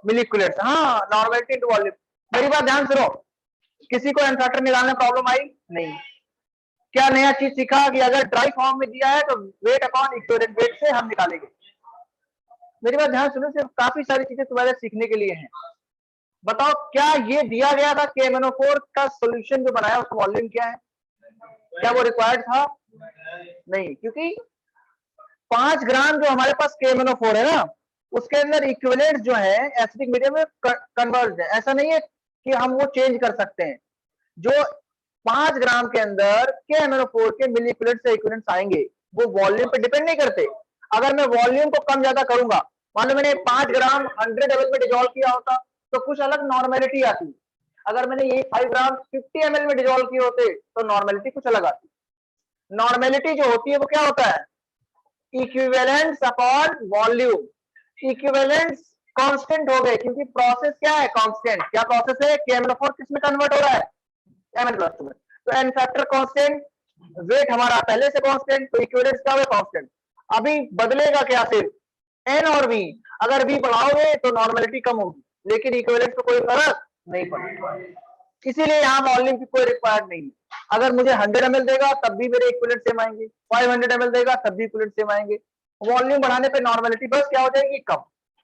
मिलिकुलेट, हाँ नॉर्मलिटी टू वॉल्यूम। मेरी बात ध्यान सुनो, किसी को एन फैक्टर निकालने प्रॉब्लम आई नहीं? क्या नया चीज सीखा कि अगर ड्राई फॉर्म में दिया है तो वेट अपॉन इक्विवेलेंट वेट से हम निकालेंगे। मेरी बात ध्यान सुनो, सिर्फ काफी सारी चीजें तुम्हारे सीखने के लिए हैं। बताओ क्या ये दिया गया था KMnO4 का सॉल्यूशन जो बनाया उसका वॉल्यूम क्या है? क्या वो रिक्वायर्ड था? नहीं, क्योंकि 5 ग्राम जो हमारे पास KMnO4 है ना उसके अंदर इक्विवेलेंट जो है एसिडिक मीडियम में कन्वर्ज है। ऐसा नहीं है कि हम वो चेंज कर सकते हैं। जो 5 ग्राम के अंदर KMnO4 के मिली इक्विवेलेंट से इक्विवेलेंट्स आएंगे वो वॉल्यूम पे डिपेंड नहीं करते। अगर मैं वॉल्यूम को कम ज्यादा करूंगा, मान लो मैंने 5 ग्राम 100 ml में डिजोल्व किया होता तो कुछ अलग नॉर्मेलिटी आती। अगर मैंने यही 5 ग्राम 50 ml में डिजोल्व किए होते तो नॉर्मेलिटी कुछ अलग आती। नॉर्मेलिटी जो होती है वो क्या होता है, equivalence upon volume. Equivalence constant हो गए क्योंकि प्रोसेस क्या है, कांस्टेंट। क्या प्रोसेस है, KMnO4 किस में कन्वर्ट हो रहा है, Mn+2 में। तो n फैक्टर कांस्टेंट, वेट हमारा पहले से कांस्टेंट, तो इक्विवेलेंस क्या है, कांस्टेंट। अभी बदलेगा क्या, सिर्फ n और v। अगर v बढ़ाओगे तो नॉर्मेलिटी कम होगी, लेकिन इक्विवेलेंस को कोई फर्क नहीं पड़ेगा। इसीलिए यहाँ वॉल्यूम की कोई रिक्वायर्ड नहीं है। अगर मुझे 100 ml देगा तब भी मेरे इक्विवेलेंट सेम आएंगे, 500 ml देगा तब भी इक्विवेलेंट सेम आएंगे। वॉल्यूम बढ़ाने पे नॉर्मेलिटी बस क्या हो जाएगी, कम,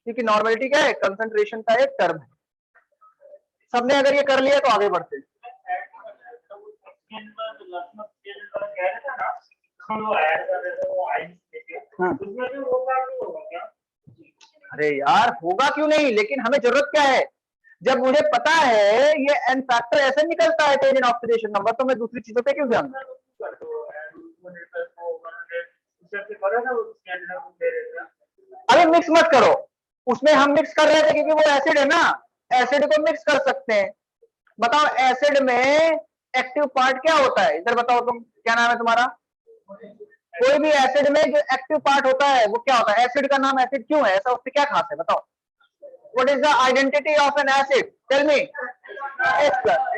क्योंकि नॉर्मेलिटी क्या है, कंसंट्रेशन का एक टर्म है। सबने अगर ये कर लिया तो आगे बढ़ते हैं। अरे यार होगा क्यों नहीं, लेकिन हमें जरूरत क्या है, जब मुझे पता है ये एन फैक्टर ऐसे निकलता है चेंज इन ऑक्सीडेशन नंबर, तो मैं दूसरी चीजों पे क्यों ध्यान दूं? अरे मिक्स मत करो, उसमें हम मिक्स कर रहे थे क्योंकि वो एसिड है ना, एसिड को मिक्स कर सकते हैं। बताओ एसिड में एक्टिव पार्ट क्या होता है, इधर बताओ तुम, क्या नाम है तुम्हारा? कोई भी एसिड में जो एक्टिव पार्ट होता है वो क्या होता है, एसिड का नाम एसिड क्यों है, ऐसा उससे क्या खास है, बताओ। What is the identity of an acid? Tell me.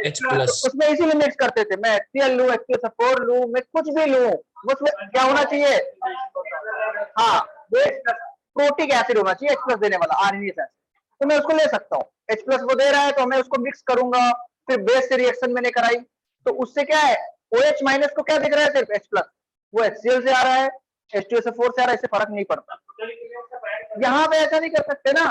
H+. उसमें इसीलिए मिक्स करते थे, मैं HCl लूं, H2SO4 लूं, मैं कुछ भी लूं, उसमें क्या होना चाहिए, हाँ वो प्रोटिक एसिड होना चाहिए, H+ देने वाला आर्नियस एसिड, तो मैं उसको ले सकता हूँ। H+ वो दे रहा है तो मैं उसको मिक्स करूंगा, फिर बेस से रिएक्शन मैंने कराई, तो उससे क्या है, OH- को क्या दिख रहा है, सिर्फ H+, वो HCl से आ रहा है, H2SO4 से आ रहा है, इससे फर्क नहीं पड़ता। यहाँ पे ऐसा नहीं कर सकते ना,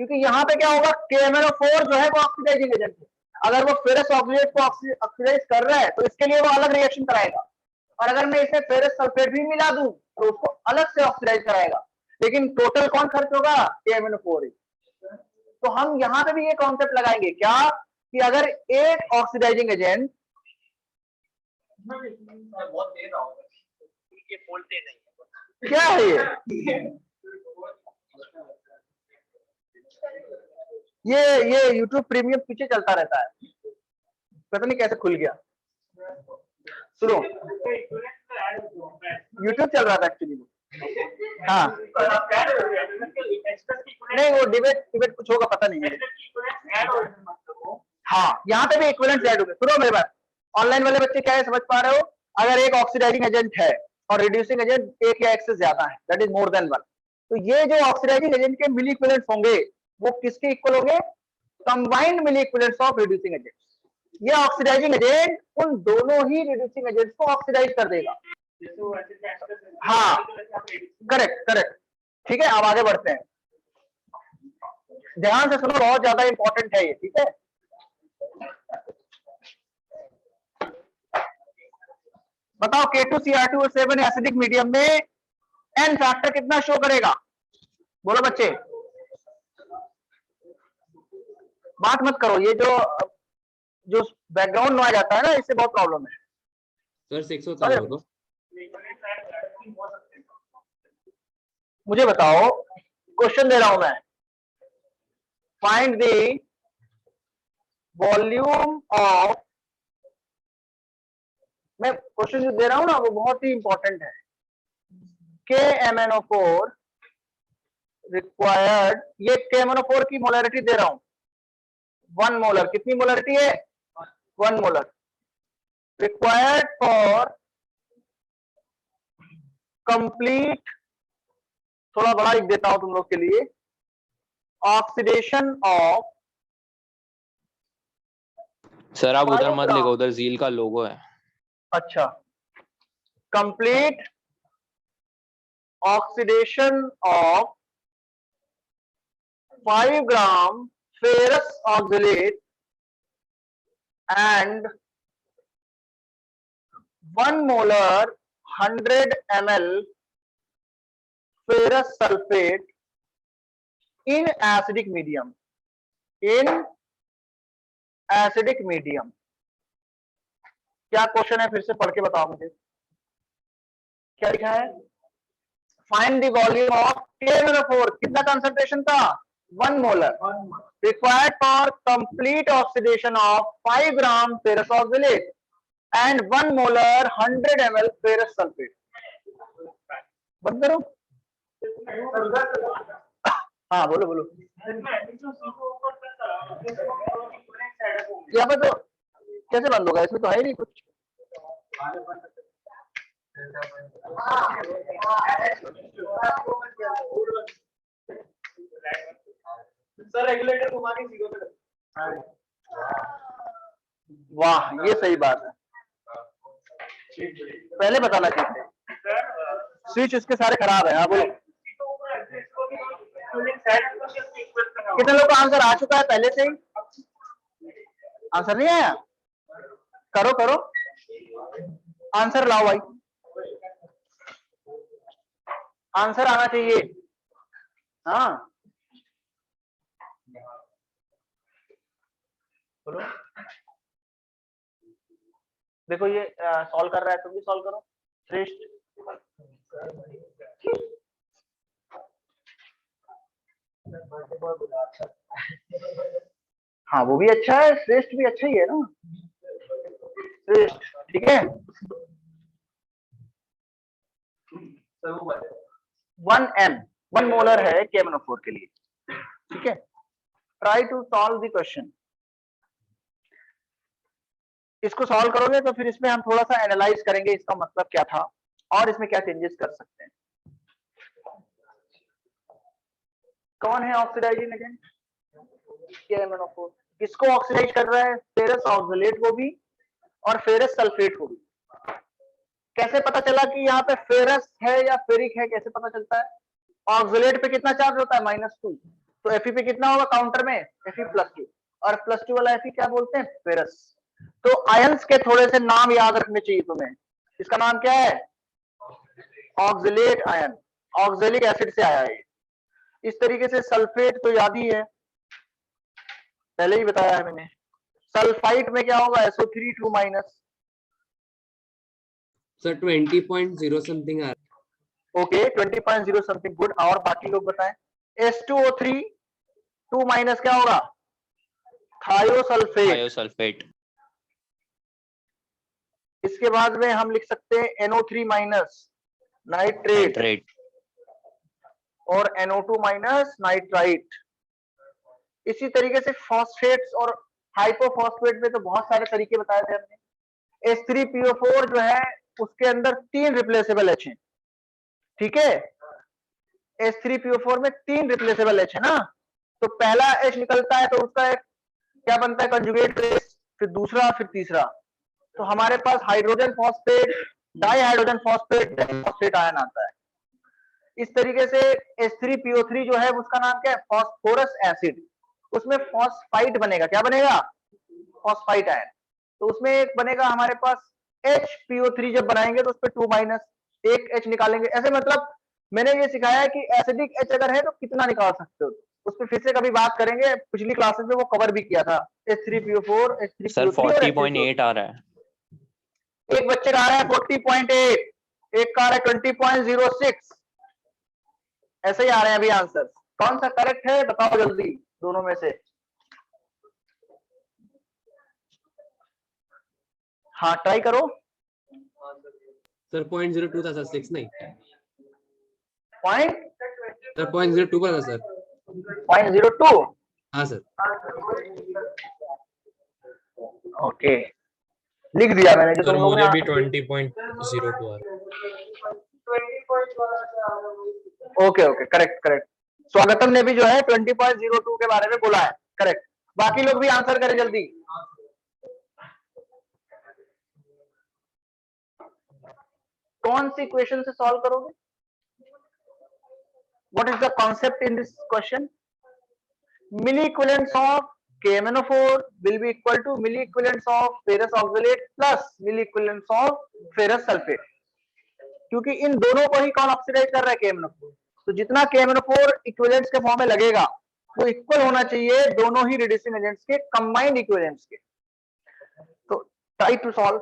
क्योंकि यहाँ पे क्या होगा, KMnO4 जो है वो ऑक्सीडाइजिंग एजेंट है। अगर वो फेरस ऑक्सीडेट को ऑक्सीडाइज कर रहा है तो इसके लिए वो अलग रिएक्शन कराएगा, और अगर मैं इसे फेरस सल्फेट भी मिला दूं तो उसको अलग से ऑक्सीडाइज कराएगा, लेकिन टोटल कौन खर्च होगा, KMnO4 ही। तो हम यहाँ पे भी ये कॉन्सेप्ट लगाएंगे क्या, कि अगर एक ऑक्सीडाइजिंग एजेंट, क्या है ये YouTube प्रीमियम पीछे चलता रहता है, पता नहीं कैसे खुल गया। सुनो, YouTube चल रहा था एक्चुअली, हाँ नहीं वो डिबेट कुछ होगा, पता नहीं है। हाँ यहाँ पे भी इक्विवेलेंट ऐड हो गए। सुनो मेरी बात, ऑनलाइन वाले बच्चे क्या है, समझ पा रहे हो, अगर एक ऑक्सीडाइजिंग एजेंट है और रिड्यूसिंग एजेंट एक या एक से ज्यादा है, that is more than one, तो ये जो ऑक्सीडाइजिंग एजेंट के मिली इक्विवेलेंट्स होंगे वो किसके इक्वल होंगे, combined milli equivalents of reducing agent. ये ऑक्सीडाइजिंग एजेंट उन दोनों ही रिड्यूसिंग एजेंट्स को ऑक्सीडाइज कर देगा। हाँ करेक्ट, ठीक है, अब आगे बढ़ते हैं, ध्यान से सुनो, बहुत ज्यादा इंपॉर्टेंट है ये, ठीक है। बताओ K2Cr2O7 एसिडिक मीडियम में एन फैक्टर कितना शो करेगा, बोलो बच्चे, बात मत करो, ये जो बैकग्राउंड नॉइज आता है ना, इससे बहुत प्रॉब्लम है। सर 6 होता है वो, मुझे बताओ, क्वेश्चन दे रहा हूं मैं, फाइंड द वॉल्यूम ऑफ, मैं क्वेश्चन जो दे रहा हूं ना वो बहुत ही इंपॉर्टेंट है, KMnO4 रिक्वायर्ड, ये KMnO4 की मोलरिटी दे रहा हूं, 1 मोलर, कितनी मोलरिटी है, 1 मोलर, रिक्वायर्ड फॉर कंप्लीट, थोड़ा बड़ा लिख देता हूं तुम लोग के लिए, ऑक्सीडेशन ऑफ, सर आप उधर मत लिखो, उधर झील का लोगो है। अच्छा, complete oxidation of 5 gram ferrous oxalate and 1 molar 100 ml ferrous sulfate in acidic medium, in acidic medium। क्या क्वेश्चन है, फिर से पढ़ के बताओ मुझे, क्या लिखा है, find the volume of KMnO4, कितना कंसंट्रेशन था, 1 molar required for complete oxidation of 5 gram ferrous oxalate and 1 molar 100 ml ferrous sulfate. बंद करो। हाँ बोलो बोलो। यहाँ पे तो कैसे बंद होगा, इसमें तो है ही नहीं कुछ। सर रेगुलेटर घुमा के जीरो पे। वाह ये सही बात है, पहले बताना चाहिए। स्विच उसके सारे खराब है। हाँ बोलो। कितने लोग का आंसर आ चुका है पहले से ही? आंसर नहीं आया? करो करो आंसर लाओ भाई, आंसर आना चाहिए। हाँ बोलो। देखो ये सॉल्व कर रहा है, तुम भी सॉल्व करो। श्रेष्ठ हाँ वो भी अच्छा है, श्रेष्ठ भी अच्छा ही है ना। श्रेष्ठ ठीक है। 1 मोलर है KMnO4 के लिए, ठीक है। Try to solve the question. इसको सॉल्व करोगे तो फिर इसमें हम थोड़ा सा एनालाइज करेंगे इसका मतलब क्या था और इसमें क्या चेंजेस कर सकते हैं। कौन है ऑक्सीडाइजिंग एजेंट? KMnO4। किसको ऑक्सीडाइज कर रहा है? फेरस ऑक्सलेट को भी और फेरस सल्फेट को भी। कैसे पता चला कि यहाँ पे फेरस है या फेरिक है, कैसे पता चलता है? ऑक्सलेट पे कितना चार्ज होता है? -2, तो Fe पे कितना होगा काउंटर में? Fe+2, और +2 वाला Fe क्या बोलते हैं? फेरस। तो आयंस के थोड़े से नाम याद रखने चाहिए तुम्हें। इसका नाम क्या है? ऑक्सलेट आयन, ऑक्सैलिक एसिड से आया है। इस तरीके से सल्फेट तो याद ही है, पहले ही बताया है मैंने। सल्फाइट में क्या होगा? SO3 2-। सर 20.0 समथिंग आ रहा। Okay 20.0 something, good. और बाकी लोग बताएं। H2O3 2- क्या होगा? थायोसल्फेट। थायोसल्फेट। इसके बाद में हम लिख सकते हैं NO3- नाइट्रेट नाइट्रेट। और NO2- नाइट्राइट। इसी तरीके से फॉस्फेट्स और हाइपोफॉस्फेट में तो बहुत सारे तरीके बताए थे हमने। H3PO4 जो है उसके अंदर 3 रिप्लेसेबल H हैं, ठीक है। H3PO4 में 3 रिप्लेसेबल H है ना, तो पहला H निकलता है तो उसका एक क्या बनता है? कंजुगेट बेस, फिर दूसरा, फिर तीसरा। तो हमारे पास hydrogen phosphate, dihydrogen phosphate, phosphate ion आता है। इस तरीके से H3PO3 जो है उसका नाम क्या है? Phosphorous acid. उसमें फॉस्फाइट बनेगा। क्या बनेगा? Phosphite ion. तो उसमें एक बनेगा हमारे पास HPO3। जब बनाएंगे तो उस पर 2- एक H निकालेंगे। ऐसे मतलब मैंने ये सिखाया है कि एसिडिक H अगर है तो कितना निकाल सकते हो। उस पर फिर से कभी बात करेंगे, पिछली क्लासेस में वो कवर भी किया था। H3PO4, सर H3PO3 और H3PO4। 40.8 आ रहा है। एक बच्चे का आ रहा है 40.8, एक का आ रहा है 20.06। ऐसे ही आ रहे हैं अभी आंसर। कौन सा करेक्ट है बताओ जल्दी दोनों में से। हाँ ट्राई करो। सर 0.02 था सर, 6 नहीं। पॉइंट सर 0.02 पर था सर। 0.02। हाँ सर। ओके लिख दिया मैंने जो सर तुम लोगों मुझे ने। भी 20.02 आ रहा है। Okay okay correct correct. स्वागतम ने भी जो है 20.02 के बारे में बोला है, करेक्ट। बाकी लोग भी आंसर करें जल्दी। कौन सी क्वेश्चन से सॉल्व करोगे? What is the concept in this question? Milliequivalents of KMnO4 will be equal to milli equivalence of ferrous oxalate plus milli equivalence of ferrous sulfate। क्योंकि इन दोनों को ही कौन ऑक्सीडाइज कर रहा है? KMnO4। तो जितना KMnO4 इक्विवेलेंट्स के फॉर्म में लगेगा वो इक्वल होना चाहिए दोनों ही रिड्यूसिंग एजेंट्स के कंबाइंड इक्विवेलेंट्स के। तो ट्राई टू सॉल्व।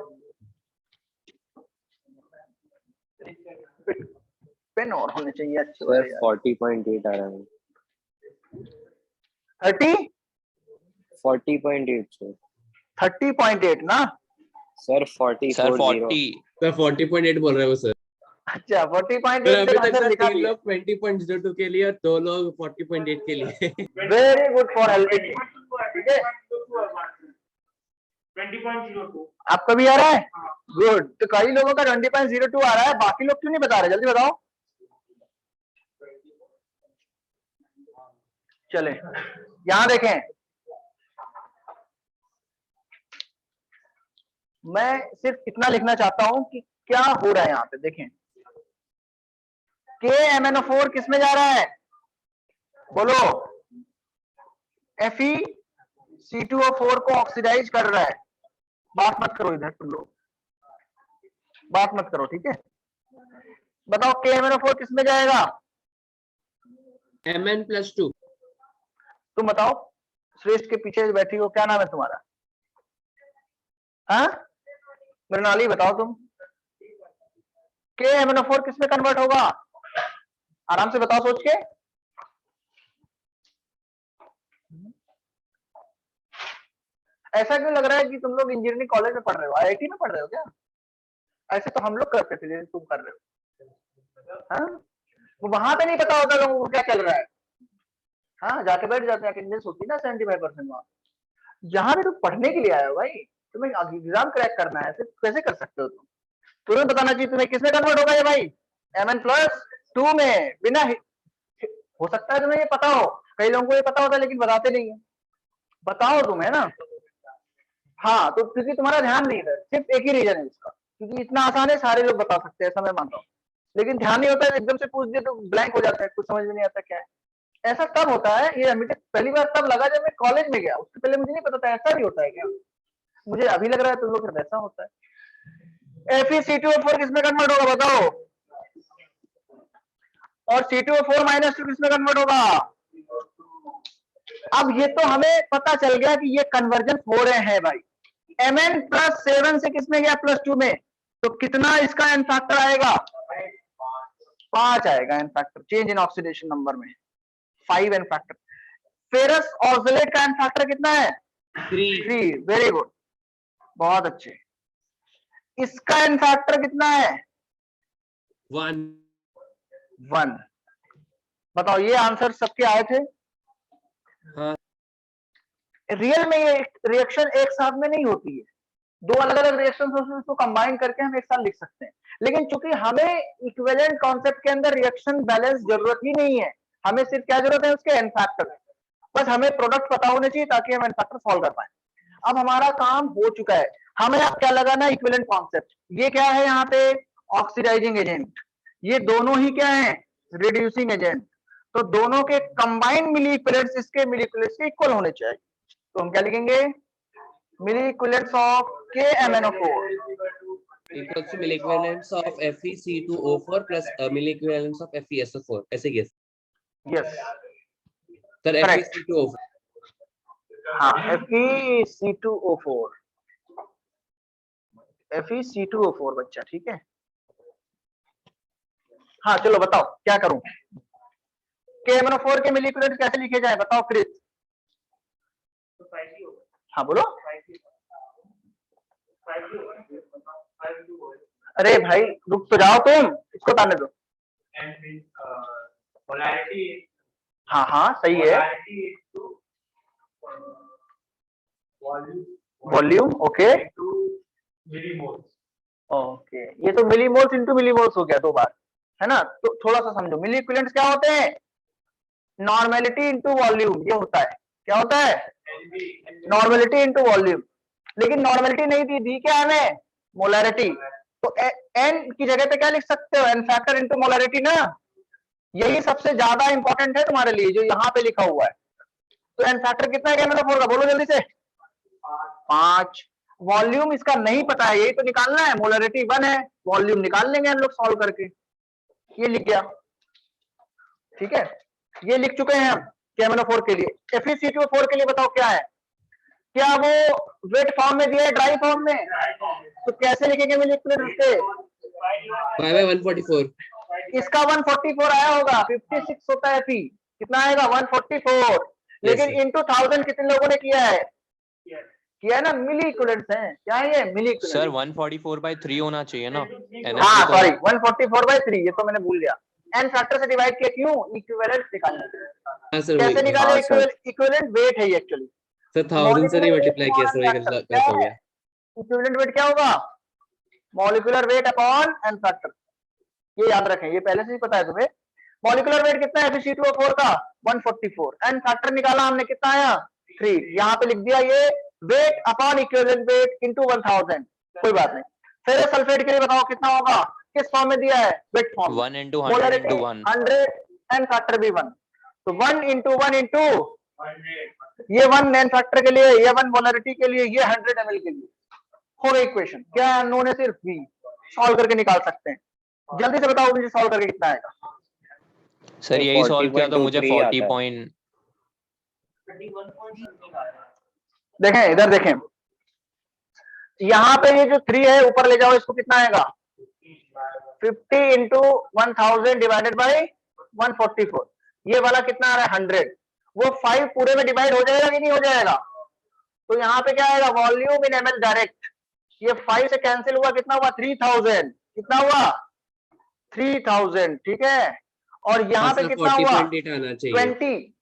पेन और होने चाहिए अच्छे सर वाले यार। 40.8 आ रहा है। 30 40.8 sir. 30.8 ना? Sir 40 sir 40. 40 सर 40.8 बोल रहे हो सर। अच्छा 40.8 सर अभी पे तक आंसर सर लिखा 3 दिया। लोग 20.02 के लिए और 2 लोग 40.8 के लिए। Very good for helping me, ठीक है। 20.02 आपका भी आ रहा है? गुड। तो कई लोगों का 20.02 आ रहा है, बाकी लोग क्यों नहीं बता रहे? जल्दी बताओ। चले यहां देखें, मैं सिर्फ इतना लिखना चाहता हूं कि क्या हो रहा है यहां पे। देखें KMnO4 किस में जा रहा है? बोलो। FeC2O4 को ऑक्सीडाइज कर रहा है। बात मत करो इधर, तुम लोग बात मत करो, ठीक है। बताओ KMnO4 किस में जाएगा? Mn+2। तुम बताओ, श्रेष्ठ के पीछे बैठी हो, क्या नाम है तुम्हारा? हाँ मृणाली, बताओ तुम। KMnO4 किस में कन्वर्ट होगा? आराम से बताओ सोच के। ऐसा क्यों लग रहा है कि तुम लोग इंजीनियरिंग कॉलेज में पढ़ रहे हो, IIT में पढ़ रहे हो क्या? ऐसे तो हम लोग करते थे जैसे तुम कर रहे हो। हाँ वहां पे नहीं पता होता लोगों को क्या चल रहा है। हाँ जाके बैठ जाते हैं, अटेंडेंस होती है ना 75% वहां। यहाँ पे तुम पढ़ने के लिए आए हो भाई, तुम्हें एग्जाम क्रैक करना है, फिर कैसे कर सकते हो तुम? तुम्हें बताना चाहिए तुम्हें किसमें कन्वर्ट होगा ये भाई? Mn+2 में। बिना हो सकता है तुम्हें ये पता हो, कई लोगों को ये पता होता है लेकिन बताते नहीं है। बताओ तुम, है ना? हाँ तो क्योंकि तुम्हारा ध्यान नहीं है, सिर्फ एक ही रीजन है इसका, क्योंकि इतना आसान है, सारे लोग बता सकते हैं, ऐसा मैं मानता हूँ। लेकिन ध्यान नहीं होता है, एकदम से पूछ दिया तो ब्लैंक हो जाता है, कुछ समझ में नहीं आता क्या है। ऐसा तब होता है, ये मुझे पहली बार तब लगा जब मैं कॉलेज में गया, उससे पहले मुझे नहीं पता था ऐसा भी होता है क्या। मुझे अभी लग रहा है तुम लोग ऐसा होता है। FeC2O4 किसमें कन्वर्ट होगा बताओ? और C2O4-2 किसमें कन्वर्ट होगा? अब ये तो हमें पता चल गया कि ये कन्वर्जन हो रहे हैं भाई। Mn+7 से किसमें गया +2 में, तो कितना इसका एन फैक्टर आएगा? 5 आएगा N factor, change in oxidation number में 5 एन फैक्टर। फेरस ऑक्सलेट का एन फैक्टर कितना है? 3। वेरी गुड, बहुत अच्छे। इसका एन फैक्टर कितना है? 1। बताओ ये आंसर सबके आए थे? हाँ रियल में ये रिएक्शन एक साथ में नहीं होती है, दो अलग अलग रिएक्शन उसको कंबाइन करके हम एक साथ लिख सकते हैं। लेकिन चूंकि हमें इक्विवेलेंट कॉन्सेप्ट के अंदर रिएक्शन बैलेंस जरूरत ही नहीं है, हमें सिर्फ क्या जरूरत है? उसके एन फैक्टर। बस हमें प्रोडक्ट पता होने चाहिए ताकि हम एन फैक्टर सॉल्व कर पाए। अब हमारा काम हो चुका है, हमें अब क्या लगाना? Equivalent concept. ये क्या है यहाँ पे? Oxidising agent. ये दोनों ही क्या है? Reducing agent. तो दोनों के कंबाइंड मिली इक्विवेलेंट्स इसके मिली इक्विवेलेंट्स के इक्वल होने चाहिए। तो हम क्या लिखेंगे? Milli equivalents of KMnO4 equals to milli equivalents of FeC2O4 plus milli equivalents of FeSO4 ऐसे guess yes sir Correct. FeC2O4 हाँ FeC2O4 FeC2O4 बच्चा, ठीक है। हाँ चलो बताओ क्या करूं? KMnO4 के मिली इक्विवेलेंट कैसे लिखे जाए बताओ क्रिस? हाँ बोलो। अरे भाई रुक तो जाओ तुम, इसको बताने दो। हाँ हाँ सही है। वॉल्यूम ओके ओके, ये तो मिलीमोल्स इनटू मिलीमोल्स हो गया 2 बार, है ना? तो थोड़ा सा समझो, मिली इक्विवेलेंट्स क्या होते हैं? नॉर्मेलिटी इनटू वॉल्यूम, ये होता है। क्या होता है? Normality into volume. लेकिन नॉर्मेलिटी नहीं दी क्या हमें? मोलैरिटी। तो एन की जगह पे क्या लिख सकते हो? एन फैक्टर इनटू मोलैरिटी ना। यही सबसे ज्यादा इंपॉर्टेंट है तुम्हारे लिए, जो यहाँ पे लिखा हुआ है। तो एन फैक्टर कितना है KMnO4 का? बोलो जल्दी से। 5। वॉल्यूम इसका नहीं पता है, यही तो निकालना है। मोलैरिटी 1 है, वॉल्यूम निकाल लेंगे हम लोग सॉल्व करके। ये लिख गया, ठीक है। ये लिख चुके हैं हम KMnO4 के लिए। FeC2O4 के लिए बताओ क्या है? क्या वो वेट फॉर्म में दिया है, ड्राई फॉर्म में? तो कैसे लिखेंगे मिली इक्विवेलेंट से? 5/144 इसका 144 आया होगा, 56 होता है Fe। कितना आएगा? 144। लेकिन sir. इंटू 1000 कितने लोगों ने किया है ना, मिली इक्विवेलेंट्स हैं, क्या है ये, मिली सर इक्विवेलेंट। 144/3 होना चाहिए ना हाँ NF3 सॉरी 144/3, ये तो मैंने भूल गया, n फैक्टर से डिवाइड किया, क्यों, इक्विवेलेंट निकालने के लिए। हाँ सर, कैसे वही निकाले, हाँ, सर। इक्विवेलेंट वेट है ये एक्चुअली, सर 1000 से नहीं मल्टीप्लाई किया, सर वही गलत हो गया। इक्विवेलेंट वेट क्या होगा, molecular weight upon N factor, ये याद रखें, ये पहले से ही पता है तुम्हें। मॉलिक्यूलर वेट कितना है Fe2O4 का 144, एन फैक्टर निकाला हमने, कितना आया 3, यहाँ पे लिख दिया ये weight upon equivalent weight into 1000, कोई बात नहीं। फेरस सल्फेट के लिए बताओ कितना होगा, किस फॉर्म में दिया है, weight form, 1 into 100 into 1 100, N factor भी 1, तो 1 इंटू 1 इंटू ये 1 एन फैक्टर के लिए, ये 1 मोलरिटी के लिए, ये 100 ml के लिए, हो गई इक्वेशन। क्या अननोन है, सिर्फ v, सॉल्व करके निकाल सकते हैं। जल्दी से बताओ मुझे सॉल्व करके कितना आएगा। सर यही सॉल्व किया तो मुझे 40.23 आता 40 है। पॉइंट देखें इधर देखें, यहाँ पे ये जो 3 है ऊपर ले जाओ, इसको कितना आएगा 50 इंटू 1000 डिवाइडेड बाई 144, ये वाला कितना आ रहा है 100, वो 5 पूरे में डिवाइड हो जाएगा कि नहीं हो जाएगा, तो यहाँ पे क्या आएगा, वॉल्यूम इन ml डायरेक्ट, ये 5 से कैंसिल हुआ, कितना हुआ 3000, कितना हुआ 3000, ठीक है, और यहाँ हाँ पे सर, कितना हुआ 40.8 आना चाहिए। 20,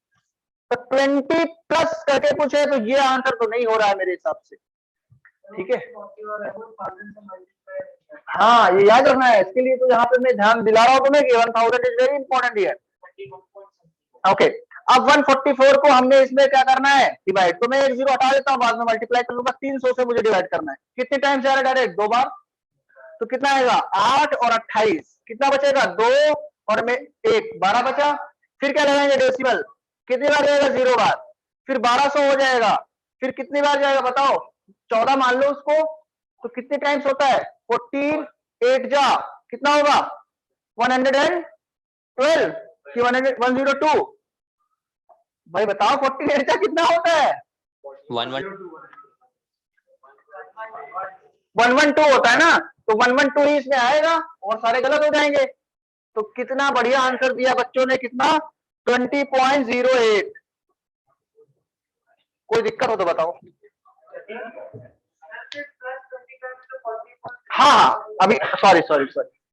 तो 20 प्लस करके पूछे तो ये आंसर तो नहीं हो रहा है मेरे हिसाब से, ठीक है। हाँ ये याद रखना है, इसके लिए तो यहाँ पे मैं ध्यान दिला रहा हूँ तुम्हें कि 1000 is very important here. Okay, अब 144 को हमने इसमें क्या करना है, डिवाइड, तो मैं एक जीरो हटा देता हूँ, बाद में मल्टीप्लाई कर लूंगा, 300 से मुझे डिवाइड करना है, कितने टाइम से आ रहा है, डायरेक्ट 2 बार, तो कितना आएगा 8 और 28, कितना बचेगा 2 और में 1, 12 बचा, फिर क्या लगाएंगे डेसिमल, कितनी बार जाएगा 0 बार, फिर 1200 हो जाएगा, फिर कितनी बार जाएगा बताओ 14 मान लो उसको, तो कितने टाइम्स होता है 14, 8 जा कितना होगा 112 कि 102, भाई बताओ 48 जा कितना होता है 112 होता है ना, तो 112 ही इसमें आएगा और सारे गलत हो जाएंगे। तो कितना बढ़िया आंसर दिया बच्चों ने, कितना 20.08, कोई दिक्कत हो तो बताओ। हाँ अभी सॉरी सर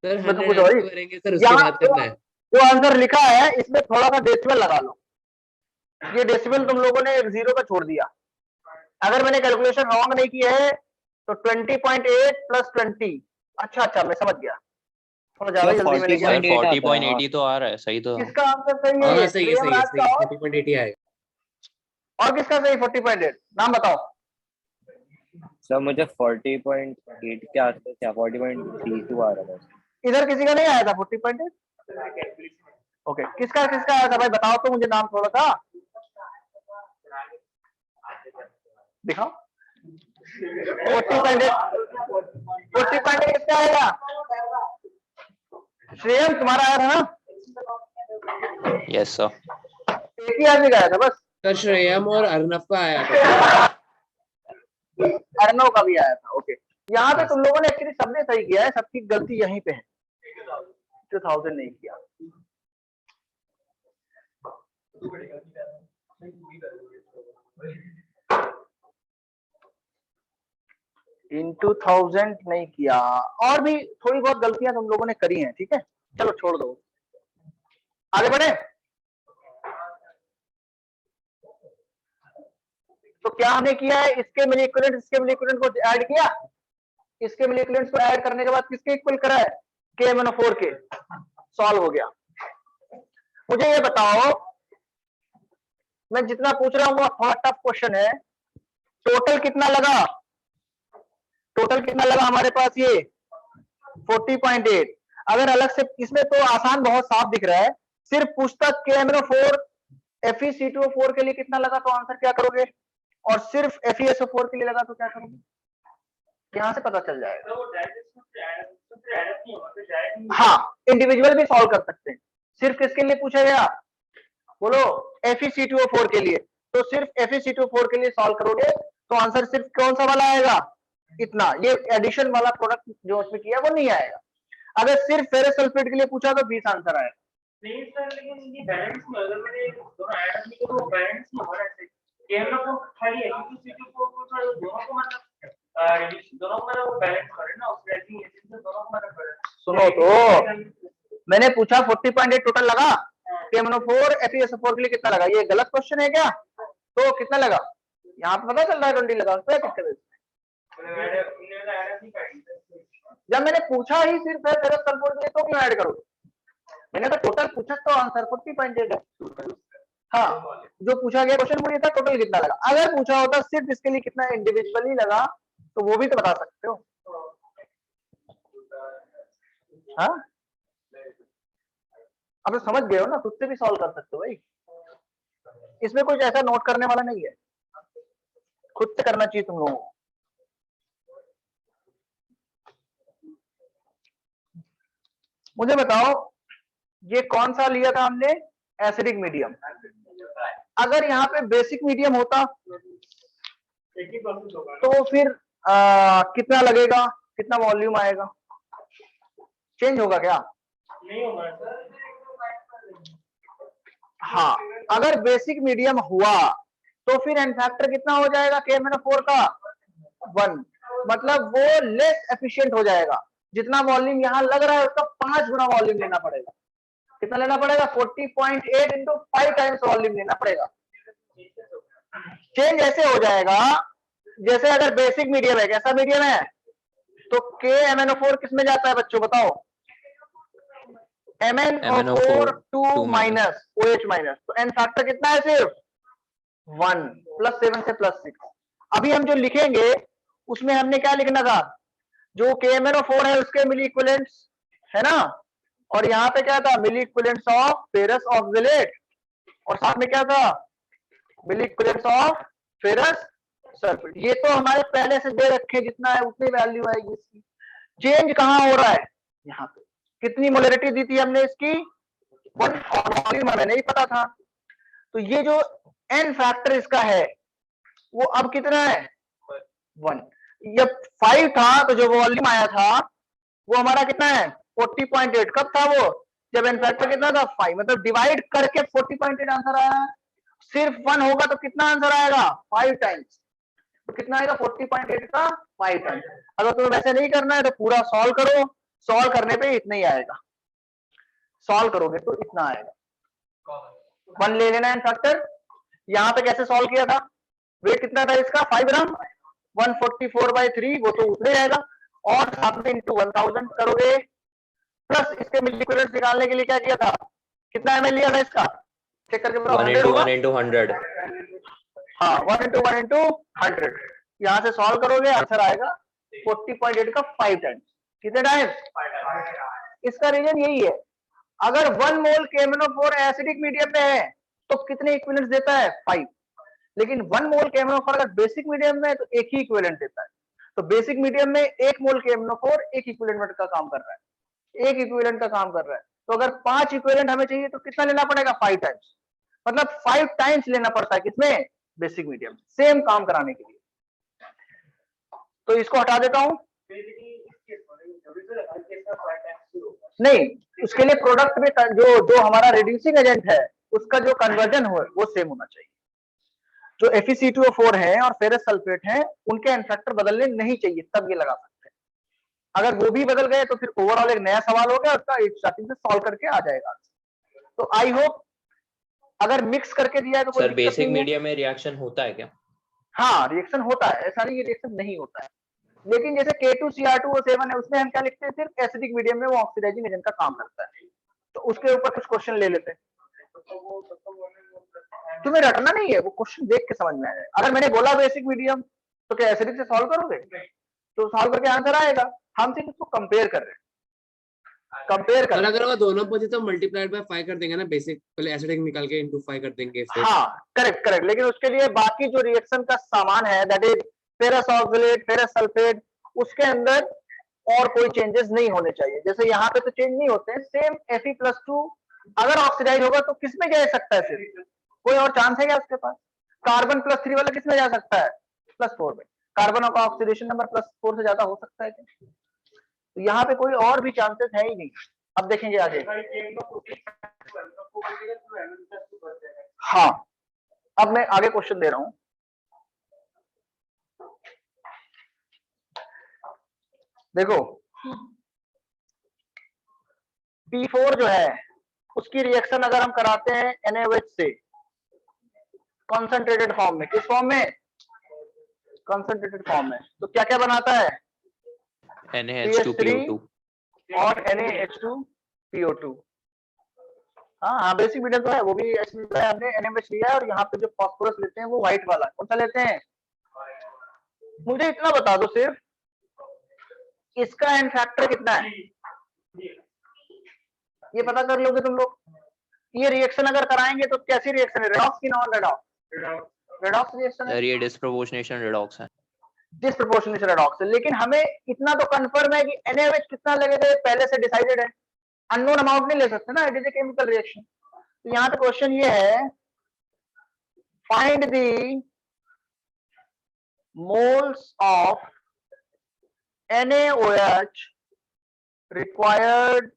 मैं तो 100 कुछ और ही, करेंगे सर, उसके यहाँ बाद करना है। जो आंसर लिखा है इसमें थोड़ा सा डेसिमल लगा लो, ये डेसिमल तुम लोगों ने 0 का छोड़ दिया, अगर मैंने कैलकुलेशन रॉन्ग नहीं की है तो 20.8 प्लस 20, अच्छा मैं समझ गया, थोड़ा ज्यादा सर, जल्दी मैंने किया। 40.8 सर आता है, 40.80 तो आ रहा है, सही तो। किसका आंसर सही है, हाँ सही है, प्रियम सही है, राज सही का है, और 40.80 आएगा। किसका सही 40.8, नाम बताओ। सर मुझे 40.8 के आसपास क्या 40.32 आ रहा था। इधर किसी का नहीं आया था 40.8, ओके, किसका आया था भाई बताओ तो मुझे नाम थोड़ा सा दिखाओ। 40.8 किसका आएगा, श्रेयम तुम्हारा आया था ना, यस सर। एक ही आदमी का आया था बस, सर श्रेयम और अर्नव का आया था। अर्नव का भी आया था, ओके। यहाँ पे तुम लोगों ने एक्चुअली सबने सही किया है, सबकी गलती यहीं पे है, 2000 नहीं किया। इंटू 1000 नहीं किया, और भी थोड़ी बहुत गलतियां तुम लोगों ने करी हैं, ठीक है, चलो छोड़ दो, आगे बढ़े। तो क्या हमने किया है, इसके मोलिक्यूलेंट इसके मोलिक्यूलेंट को ऐड किया, इसके मोलिक्यूलेंट्स को ऐड करने के बाद किसके इक्वल करा है, KMnO4 के, सॉल्व हो गया। मुझे ये बताओ, मैं जितना पूछ रहा हूँ वो थोड़ा टफ क्वेश्चन है, टोटल कितना लगा, हमारे पास ये 40.8, अगर अलग से, इसमें तो आसान बहुत साफ दिख रहा है, सिर्फ पूछता KMnO4 FeC2O4 के लिए कितना लगा तो आंसर क्या करोगे, और सिर्फ FeSO4 के लिए लगा तो क्या करोगे, यहां से पता चल जाएगा। हाँ इंडिविजुअल भी सॉल्व कर सकते हैं, सिर्फ किसके लिए पूछा गया बोलो, FeC2O4 के लिए, तो सिर्फ FeC2O4 के लिए सॉल्व करोगे तो आंसर सिर्फ कौन सा वाला आएगा, इतना, ये एडिशन वाला प्रोडक्ट जो उसमें किया वो नहीं आएगा। अगर सिर्फ फेरस सल्फेट के लिए पूछा तो 20 आंसर आएगा, नहीं सर, लेकिन ये बैलेंस में अगर मैंने दोनों ऐड नहीं किया तो बैलेंस में हो रहा है। केवल को खाली एफईसी को दोनों को मतलब दोनों को मतलब बैलेंस करे ना, ऑक्सीडाइजिंग एजेंट से दोनों को मतलब करे। सुनो तो, मैंने पूछा 40.8 टोटल लगा, KMnO4 FeSO4 के लिए कितना लगा? ये गलत क्वेश्चन है क्या? तो कितना लगा? यहाँ पे पता चल रहा है 20 लगा, उसमें कितने? जब मैंने पूछा ही सिर्फ है फेरस सल्फोर के लिए, तो क्यों ऐड करोगे? मैंने तो टोटल पूछा तो आंसर 40.8 है। हाँ, जो पूछा गया क्वेश्चन वो ये था टोटल कितना लगा। अगर पूछा होता सिर्फ इसके लिए कितना इंडिविजुअली लगा तो वो भी तो बता सकते हो। हाँ, अब समझ गए हो ना, खुद से भी सॉल्व कर सकते हो भाई, इसमें कुछ ऐसा नोट करने वाला नहीं है, खुद से करना चाहिए तुम लोगों को। मुझे बताओ ये कौन सा लिया था हमने? Acidic medium. अगर यहाँ पे बेसिक मीडियम होता तो फिर कितना लगेगा, कितना वॉल्यूम आएगा? चेंज होगा क्या? नहीं होगा सर। हाँ, अगर बेसिक मीडियम हुआ तो फिर एन फैक्टर कितना हो जाएगा KMnO4 का? 1। मतलब वो लेस एफिशिएंट हो जाएगा। जितना वॉल्यूम यहाँ लग रहा है उसका 5 गुना वॉल्यूम लेना पड़ेगा। कितना लेना पड़ेगा? 40.8 इंटू 5 टाइम्स वॉल्यूम लेना पड़ेगा। चेंज ऐसे हो जाएगा जैसे अगर बेसिक मीडियम है, कैसा मीडियम है, तो KMnO4 किस में जाता है बच्चों बताओ? MnO4 2 माइनस OH माइनस, तो एन फैक्टर कितना है? सिर्फ 1 प्लस 7 से प्लस 6। अभी हम जो लिखेंगे उसमें हमने क्या लिखना था? जो KMnO4 है उसके मिली इक्विवेलेंट्स है ना, और यहाँ पे क्या था? मिली इक्विवेलेंट्स ऑफ फेरस ऑक्सलेट, और साथ में क्या था? मिली इक्विवेलेंट्स ऑफ फेरस सल्फेट। ये तो हमारे पहले से दे रखे, जितना है उतनी वैल्यू आएगी इसकी। चेंज कहाँ हो रहा है? यहाँ पे। कितनी मोलरिटी दी थी हमने इसकी? 1, और वॉल्यूम हमें नहीं पता था, तो ये जो एन फैक्टर इसका है वो अब कितना है? 1। जब 5 था तो जो वॉल्यूम आया था वो हमारा कितना है? 40.8। कब था वो? जब एन फैक्टर कितना था? 5। मतलब डिवाइड करके 40.8 आंसर आया है। सिर्फ 1 होगा तो कितना आंसर आएगा? 5 टाइम्स। तो कितना आएगा? 40.8 का 5 टाइम्स। अगर तुम्हें वैसे नहीं करना है तो पूरा सॉल्व करो, सॉल्व करने पे इतना ही आएगा, सॉल्व करोगे तो इतना आएगा। 1 ले लेना एन फैक्टर। यहाँ पे कैसे सॉल्व किया था? वेट कितना था इसका? 5 ग्राम। 144/3 वो तो उतने रहेगा, और साथ में इंटू 1000 करोगे, प्लस इसके मिलीक्यूलर्स निकालने के लिए क्या किया था? कितना ml लिया था इसका? चेक करके बताओ। 1 into 1 into 100। हाँ, 1 into 1 into 100। यहाँ से सॉल्व करोगे आंसर आएगा 40.8 का 5 टाइम्स। कितने टाइम्स? इसका रीजन यही है, अगर 1 मोल KMnO4 एसिडिक मीडियम में है तो कितने इक्विवेलेंट्स देता है? 5। लेकिन 1 मोल KMnO4 अगर बेसिक मीडियम में है तो एक ही इक्विवेलेंट देता है। तो बेसिक मीडियम में 1 मोल KMnO4 एक इक्विवेलेंट का काम कर रहा है, एक इक्विवेलेंट का काम कर रहा है। तो अगर 5 इक्विवेलेंट हमें चाहिए तो कितना लेना पड़ेगा? 5 टाइम्स। मतलब 5 टाइम्स लेना पड़ता है किसमें? बेसिक मीडियम, सेम काम कराने के लिए। तो इसको हटा देता हूं। नहीं, उसके लिए प्रोडक्ट में जो हमारा रिड्यूसिंग एजेंट है उसका जो कन्वर्जन हो वो सेम होना चाहिए। जो FeC2O4 है और फेरस सल्फेट है उनके एन फैक्टर बदलने नहीं चाहिए, तब ये लगा सकते हैं। अगर वो भी बदल गए तो फिर ओवरऑल एक नया सवाल हो गया, उसका स्टार्टिंग से सॉल्व करके आ जाएगा। तो आई होप अगर मिक्स करके दिया है तो सर बेसिक मीडियम में रिएक्शन होता है क्या? हाँ, रिएक्शन होता है, ऐसा नहीं कि रिएक्शन नहीं होता है। लेकिन जैसे K2Cr2O7 है उसमें हम क्या लिखते हैं? सिर्फ एसिडिक मीडियम में वो ऑक्सीडाइजिंग एजेंट का काम करता है। तो उसके ऊपर कुछ क्वेश्चन ले लेते हैं। तुम्हें रटना नहीं है, वो क्वेश्चन देख के समझ में आएगा। अगर मैंने बोला बेसिक मीडियम तो क्या एसिडिक से सॉल्व करोगे? तो सॉल्व करके आंसर आएगा। हम सिर्फ उसको कंपेयर कर रहे हैं, कंपेयर कर। अगर वो दोनों पूछे तो मल्टीप्लाइड बाय 5 कर देंगे ना, बेसिक पहले एसिडिक निकाल के इनटू 5 कर देंगे फिर। हाँ, करेक्ट करेक्ट। लेकिन उसके लिए बाकी जो रिएक्शन का सामान है that is ferrous oxalate, ferrous sulphate, उसके अंदर और कोई चेंजेस नहीं होने चाहिए। जैसे यहाँ पे तो चेंज नहीं होते हैं, सेम Fe+2 अगर ऑक्सीडाइज होगा तो किसमें जा सकता है? फिर कोई और चांस है क्या उसके पास? कार्बन +3 वाला किसमें जा सकता है? +4 में। कार्बन का ऑक्सीडेशन नंबर +4 से ज्यादा हो सकता है क्या? तो यहाँ पे कोई और भी चांसेस है ही नहीं। अब देखेंगे आगे। अगर केम का कोई को बचेगा तो एमिलियस को बच जाएगा। हाँ, अब मैं आगे क्वेश्चन दे रहा हूं। देखो P4 जो है उसकी रिएक्शन अगर हम कराते हैं NaOH से कॉन्सेंट्रेटेड फॉर्म में, किस फॉर्म में? कॉन्सेंट्रेटेड फॉर्म में, तो क्या क्या बनाता है? NaH2PO2 और NaH2PO2। हाँ, बेसिक मीडियम तो है, वो भी इसमें हमने NaOH लिया है और यहाँ पे जो फास्फोरस लेते हैं वो व्हाइट वाला, कौन सा लेते हैं? मुझे इतना बता दो सिर्फ, इसका एन फैक्टर कितना है? ये पता कर लोगे तुम लोग। ये रिएक्शन अगर कराएंगे तो कैसी रिएक्शन है? रेडॉक्स की नॉन रेडॉक्स? रेडॉक्स रिएक्शन है। ये डिस्प्रोपोर्शनेशन रेडॉक्स है। डिस्प्रोपोर्शनेशन रेडॉक्स है, लेकिन हमें इतना तो कंफर्म है कि NaOH कितना लगेगा पहले से डिसाइडेड है। अननोन अमाउंट नहीं ले सकते ना, it is a chemical reaction. तो यहाँ पे क्वेश्चन ये है, find the moles of NaOH required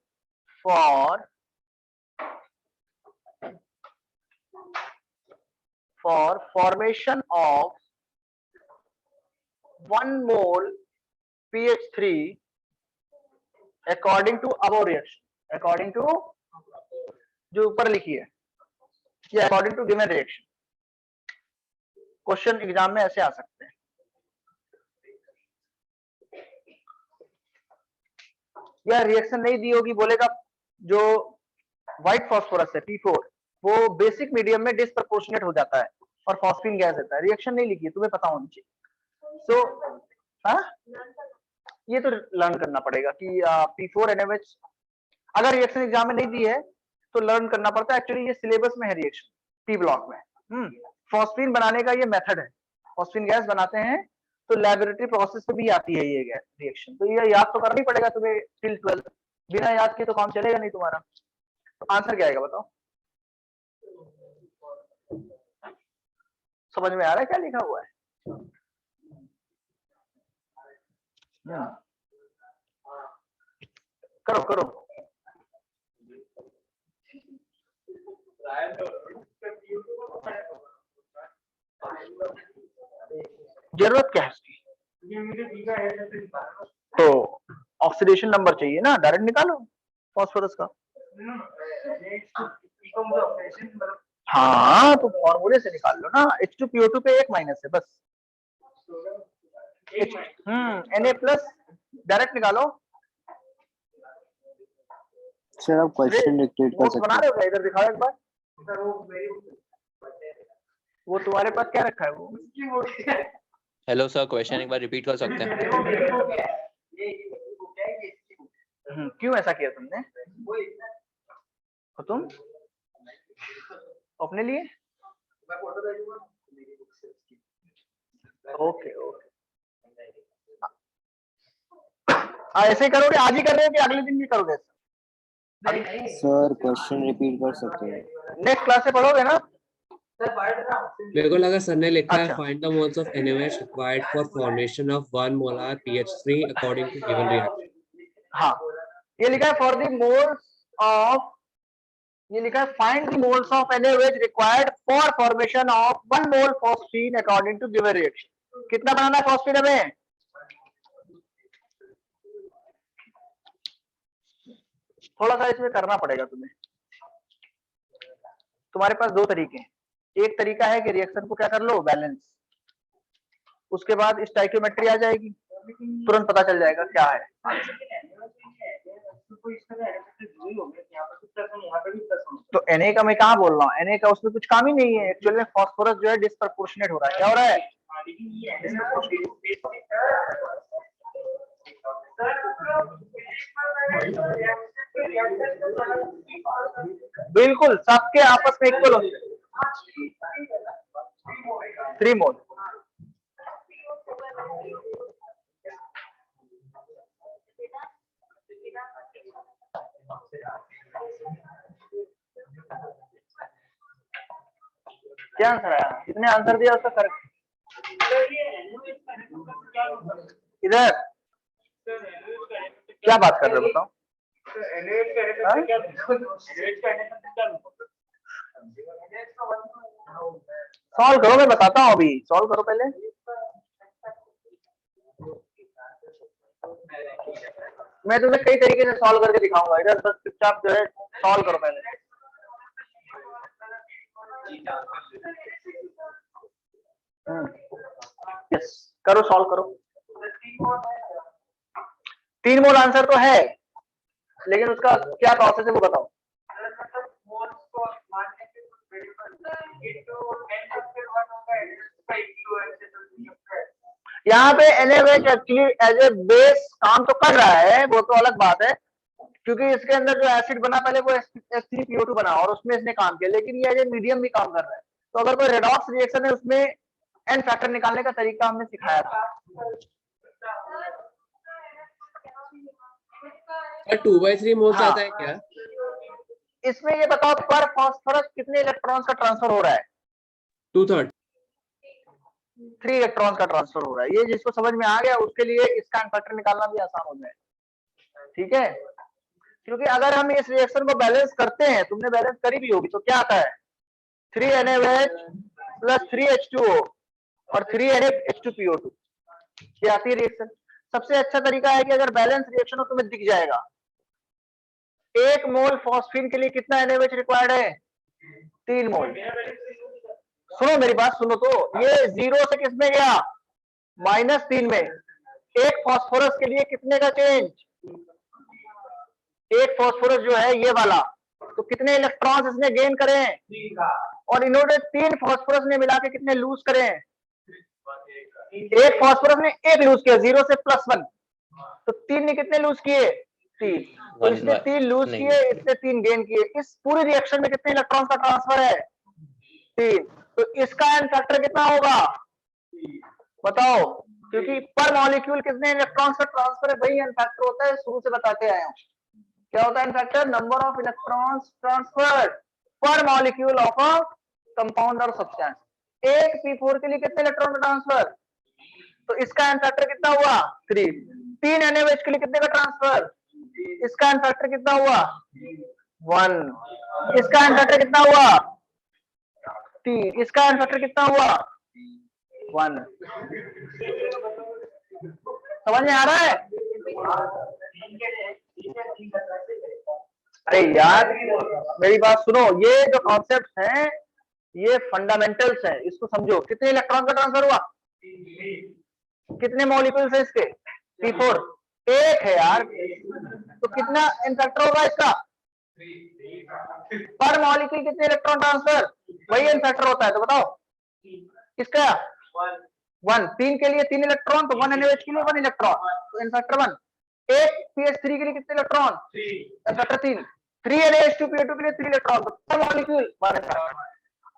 for formation of 1 mole PH3 according to above reaction, according to जो ऊपर लिखी है, या according to given reaction। Question exam में ऐसे आ सकते हैं। या रिएक्शन नहीं दी होगी, बोलेगा जो व्हाइट फास्फोरस है P4 वो बेसिक मीडियम में डिस्प्रपोर्शनेट हो जाता है और फॉस्फीन गैस देता है। रिएक्शन नहीं लिखी है, तुम्हें पता होनी चाहिए। सो हाँ, ये तो लर्न करना पड़ेगा कि P4 NaOH अगर रिएक्शन एग्जाम में नहीं दी है तो लर्न करना पड़ता है। एक्चुअली ये सिलेबस में है रिएक्शन P ब्लॉक में। फॉस्फीन बनाने का ये मेथड है, फॉस्फीन गैस बनाते हैं तो लैबोरेटरी प्रोसेस पे भी आती है ये गैस रिएक्शन। तो ये याद तो करना ही पड़ेगा तुम्हें टिल 12, बिना याद किए तो काम चलेगा नहीं तुम्हारा। तो आंसर क्या आएगा बताओ? समझ में आ रहा है क्या लिखा हुआ है? करो करो। जरूरत क्या है इसकी? तो ऑक्सीडेशन नंबर चाहिए ना, डायरेक्ट निकालो फास्फोरस का। हाँ, तो फॉर्मूले से निकाल लो ना, H2PO2 पे 1 माइनस है बस। Na+ डायरेक्ट निकालो। सर आप क्वेश्चन डिक्टेट कर सकते बना रहे हो क्या? इधर दिखाओ एक बार। वो तुम्हारे पास क्या रखा है वो? हेलो सर, क्वेश्चन एक बार रिपीट कर सकते हैं? क्यों ऐसा किया तुमने? तुम अपने लिए? ओके ओके, ऐसे ही करोगे? आज ही कर रहे हो कि अगले दिन भी करोगे? सर क्वेश्चन रिपीट कर सकते हैं? नेक्स्ट क्लास से पढ़ोगे ना? मेरे को लगा सर ने लिखा है अच्छा। Find the moles of NaOH required for formation of 1 molar PH3 according to given reaction. हाँ, ये लिखा है फॉर द मोल्स ऑफ, ये लिखा है find the moles of NaOH required for formation of 1 mole phosphine according to given reaction. कितना बनाना है फॉस्फीन हमें? थोड़ा सा इसमें करना पड़ेगा तुम्हें। तुम्हारे पास दो तरीके हैं। एक तरीका है कि रिएक्शन को क्या कर लो, बैलेंस, उसके बाद स्टाइकियोमेट्री आ जाएगी, तुरंत पता चल जाएगा क्या है। तो Na का मैं कहाँ बोल रहा हूँ, Na का उसमें कुछ काम ही नहीं है। एक्चुअली में फास्फोरस जो है डिस्प्रपोर्शनेट हो रहा है। क्या हो रहा है? बिल्कुल, सबके आपस में इक्वल होते हैं। 3 मोल। क्या आंसर आया? कितने आंसर दिया उसका करेक्ट? इधर क्या बात कर रहे हो बताओ? NaH का NH क्या NaH का NH क्या सॉल्व करो, मैं बताता हूँ अभी, सॉल्व करो पहले। मैं तुम्हें कई तरीके से सॉल्व करके दिखाऊंगा, इधर बस चुपचाप जो है सॉल्व करो पहले। यस, करो, सॉल्व करो। 3 मोल आंसर तो है, लेकिन उसका क्या प्रोसेस है वो बताओ। यहाँ पे NaOH actually as a base काम तो कर रहा है, वो तो अलग बात है, क्योंकि इसके अंदर जो एसिड बना पहले वो H3PO2 बना और उसमें इसने काम किया, लेकिन ये एज ए मीडियम भी काम कर रहा है। तो अगर कोई रेडॉक्स रिएक्शन है उसमें एन फैक्टर निकालने का तरीका हमने सिखाया था। 2/3 मोल्स हाँ। आता है क्या? इसमें ये बताओ पर फास्फोरस कितने इलेक्ट्रॉन्स का ट्रांसफर हो रहा है? 2/3 3 इलेक्ट्रॉन्स का ट्रांसफर हो रहा है। ये जिसको समझ में आ गया उसके लिए इसका एन फैक्टर निकालना भी आसान हो जाए, ठीक है? क्योंकि अगर हम इस रिएक्शन को बैलेंस करते हैं, तुमने बैलेंस करी भी होगी, तो क्या आता है 3NaOH प्लस 3H2O और 3NH2PO2, ये आती है रिएक्शन। सबसे अच्छा तरीका है कि अगर बैलेंस रिएक्शन हो तुम्हें दिख जाएगा 1 मोल फॉस्फीन के लिए कितना NaOH रिक्वायर्ड है? 3 मोल। सुनो मेरी बात सुनो, तो ये 0 से किस में गया? -3 में। एक फॉस्फोरस के लिए कितने का चेंज? एक फॉस्फोरस जो है ये वाला, तो कितने इलेक्ट्रॉन्स इसने गेन करे? और इन्होंने 3 फॉस्फोरस ने मिला के कितने लूज करे? एक फॉस्फोरस ने 1 लूज किया, 0 से +1, तो 3 ने कितने लूज किए? 3। तो इसने 3 लूज किए, इसने 3 गेन किए। इस पूरी रिएक्शन में कितने इलेक्ट्रॉन्स का ट्रांसफर है? 3। तो इसका एन फैक्टर कितना होगा बताओ? क्योंकि पर मॉलिक्यूल कितने इलेक्ट्रॉन्स का ट्रांसफर है, वही एन फैक्टर होता है, शुरू से बताते आए हैं। क्या होता है N factor? Number of electrons transferred per molecule of a compound और सब्सटेंस। एक P4 के लिए कितने इलेक्ट्रॉन का ट्रांसफर? तो इसका एन फैक्टर कितना हुआ? 3। 3 NaOH के लिए कितने का ट्रांसफर? इसका एन फैक्टर कितना हुआ? 1। इसका एन फैक्टर कितना हुआ? 3। इसका एन फैक्टर कितना हुआ? 1। समझ में आ रहा है? अरे यार मेरी बात सुनो, ये जो कॉन्सेप्ट हैं ये फंडामेंटल्स है, इसको समझो। कितने इलेक्ट्रॉन का ट्रांसफर हुआ? कितने मॉलिक्यूल्स है इसके? P4 1 है यार, तो कितना एन फैक्टर होगा इसका? पर मॉलिक्यूल कितने इलेक्ट्रॉन ट्रांसफर, वही एन फैक्टर होता है। तो बताओ किसका? 1। 3 के लिए 3 इलेक्ट्रॉन, तो 1 NaOH के लिए 1 इलेक्ट्रॉन, तो एन फैक्टर 1। एक PH3 के लिए कितने इलेक्ट्रॉन? N factor 3। 3 NaH2PO2 के लिए 3 इलेक्ट्रॉन, तो पर मॉलिक्यूल 1 इलेक्ट्रॉन।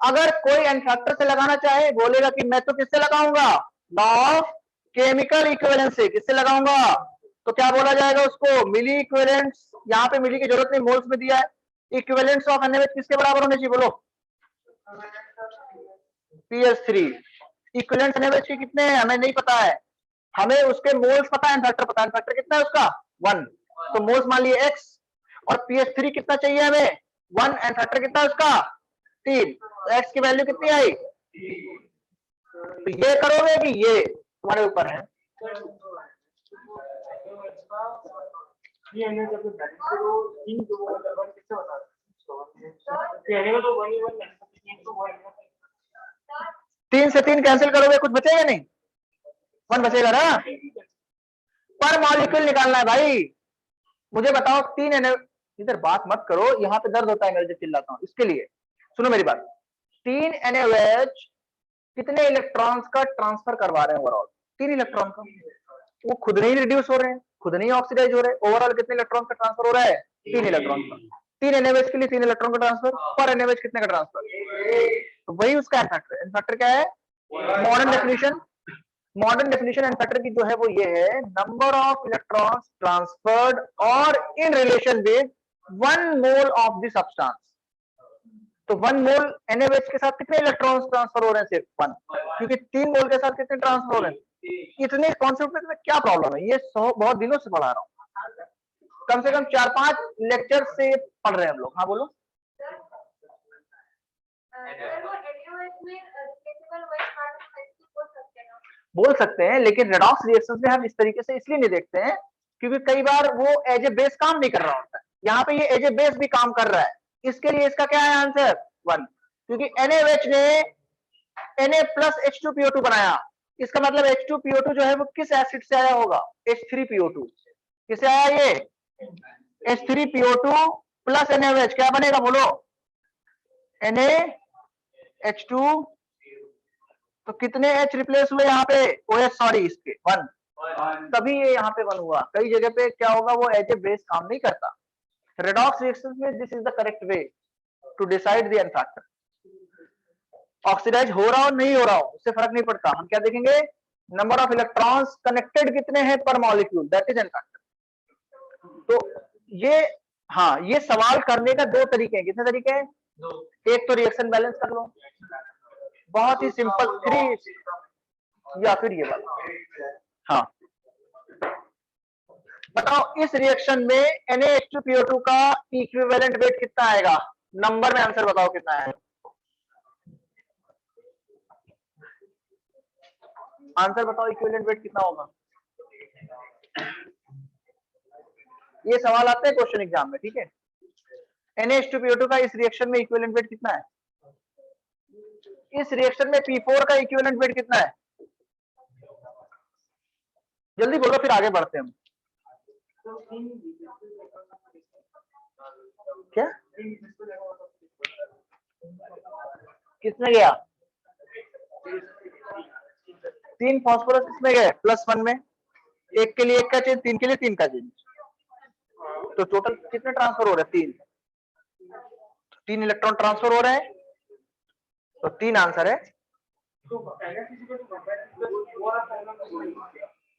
अगर कोई एन फैक्टर से लगाना चाहे, बोलेगा कि मैं तो किससे लगाऊंगा? लॉ ऑफ केमिकल इक्विवेलेंस से। किससे लगाऊंगा? तो क्या बोला जाएगा उसको? मिली इक्विवेलेंट्स। यहाँ पे मिली की जरूरत नहीं, मोल्स में दिया है। इक्विवेलेंट्स ऑफ NaOH किसके बराबर होने चाहिए बोलो? PH3। इक्विवेलेंट्स NaOH के कितने हैं हमें नहीं पता है, हमें उसके मोल्स पता है, एन फैक्टर पता है। एन फैक्टर कितना है उसका? 1। तो मोल्स मान लिए X, और PH3 कितना चाहिए हमें? 1। एन फैक्टर कितना है उसका? 3। तो X की वैल्यू कितनी आई? तो ये करोगे कि ये तुम्हारे ऊपर है। तीन से 3 कैंसिल करोगे, कुछ बचेगा नहीं, 1 बचेगा ना। पर मॉलिक्यूल निकालना है भाई। मुझे बताओ 3 इधर बात मत करो, यहाँ पे दर्द होता है मेरे जब चिल्लाता हूँ। इसके लिए सुनो मेरी बात। 3 NaOH कितने इलेक्ट्रॉन्स का ट्रांसफर करवा रहे हैं ओवरऑल? 3 इलेक्ट्रॉन का। वो खुद नहीं रिड्यूस हो रहे हैं, खुद नहीं ऑक्सीडाइज हो रहे हैं। ओवरऑल कितने इलेक्ट्रॉन का ट्रांसफर हो रहा है? 3 इलेक्ट्रॉन का। 3 NaOH के लिए 3 इलेक्ट्रॉन का ट्रांसफर, पर NaOH कितने का ट्रांसफर? तो वही उसका एन फैक्टर है। एन फैक्टर क्या है? Modern definition, modern definition N factor की जो है वो ये है, नंबर ऑफ इलेक्ट्रॉन्स ट्रांसफर्ड और in relation with 1 mole of the substance. तो 1 मोल NaOH के साथ कितने इलेक्ट्रॉन्स ट्रांसफर हो रहे हैं? सिर्फ 1, क्योंकि 3 मोल के साथ कितने ट्रांसफर हो रहे हैं? इतने कॉन्सेप्ट में क्या प्रॉब्लम है? ये बहुत दिनों से पढ़ा रहा हूं। कम से कम 4-5 लेक्चर से पढ़ रहे हैं हम लोग। हाँ बोलो। बोल सकते हैं, लेकिन रेडॉक्स रिएक्शंस में हम इस तरीके से इसलिए नहीं देखते हैं क्योंकि कई बार वो एज ए बेस काम नहीं कर रहा होता है। यहाँ पे ये एज ए बेस भी काम कर रहा है, इसके लिए इसका क्या है आंसर 1, क्योंकि NaOH ने Na+H2PO2 बनाया, इसका मतलब H2PO2 जो है वो किस एसिड से आया होगा? H3PO2। किसे आया ये? H3PO2 प्लस NaOH, क्या बनेगा बोलो? NaH2, तो कितने H रिप्लेस हुए यहाँ पे? OH सॉरी, इसके 1, तभी ये यहाँ पे 1 हुआ। कई जगह पे क्या होगा, वो एज ए बेस काम नहीं करता। रेडॉक्स रिएक्शंस में this is the correct way to decide the N factor. Oxidise हो रहा हो नहीं हो रहा हो उससे फर्क नहीं पड़ता, हम क्या देखेंगे? नंबर ऑफ इलेक्ट्रॉन्स कनेक्टेड कितने हैं पर molecule, that is N factor. तो ये, हाँ, ये सवाल करने का 2 तरीके हैं। कितने तरीके हैं? एक तो रिएक्शन बैलेंस कर लो, बहुत ही सिंपल 3, या फिर ये वाला। हाँ, बताओ इस रिएक्शन में NaH2PO2 का इक्विवेलेंट वेट कितना आएगा? नंबर में आंसर बताओ कितना है? आंसर बताओ, इक्विवेलेंट वेट कितना होगा? ये सवाल आते हैं क्वेश्चन एग्जाम में, ठीक है। NaH2PO2 का इस रिएक्शन में इक्विवेलेंट वेट कितना है? इस रिएक्शन में P4 का इक्विवेलेंट वेट कितना है? जल्दी बोलो, फिर आगे बढ़ते हैं हम। क्या किसमें गया? 3 फास्फोरस इसमें गए +1 में, 1 के लिए 1 का चेंज, 3 के लिए 3 का चेंज, तो टोटल कितने ट्रांसफर हो रहे हैं? 3 इलेक्ट्रॉन ट्रांसफर हो रहे हैं, तो 3 आंसर है।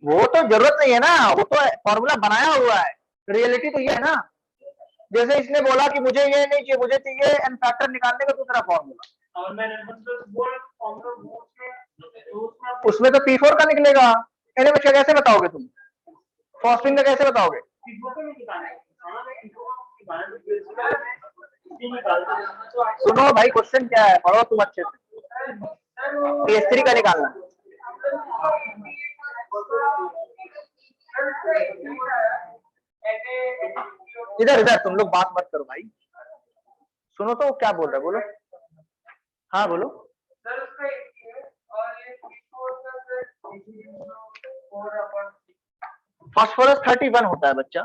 वो तो जरूरत नहीं है ना, वो तो फॉर्मूला बनाया हुआ है, रियलिटी तो ये है ना। जैसे इसने बोला कि मुझे ये नहीं चाहिए, मुझे चाहिए एन फैक्टर निकालने का दूसरा फॉर्मूला, उसमें तो P4 का निकलेगा। NaOH का कैसे बताओगे तुम? फॉस्फेट का कैसे बताओगे? सुनो भाई, क्वेश्चन क्या है, पढ़ो तुम अच्छे से। PS3 का निकालना। इधर तुम लोग बात मत करो भाई, सुनो तो क्या बोल रहा है, बोलो। हाँ बोलो। फास्फोरस 31 होता है बच्चा,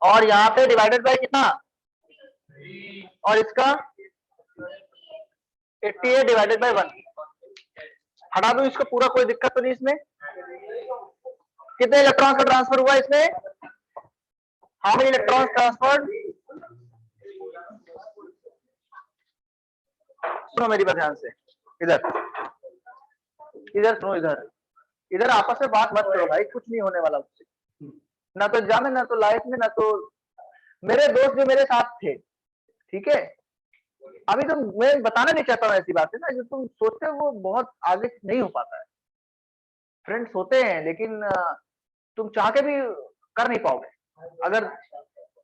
और यहाँ पे डिवाइडेड बाय कितना, और इसका 88 डिवाइडेड बाय 1। हटा दो इसको पूरा, कोई दिक्कत तो नहीं इसमें। कितने इलेक्ट्रॉन का ट्रांसफर हुआ इसमें? How many electrons transferred? सुनो मेरी बात ध्यान से, इधर सुनो, इधर आपस में बात मत करो भाई, कुछ नहीं होने वाला उससे, ना तो एग्जाम में, ना तो लाइफ में, ना तो मेरे दोस्त जो मेरे साथ थे, ठीक है। अभी तो मैं बताना नहीं चाहता हूँ ऐसी बातें ना, जो तुम सोचते हो वो बहुत आगे नहीं हो पाता है। फ्रेंड्स होते हैं, लेकिन तुम चाह के भी कर नहीं पाओगे। अगर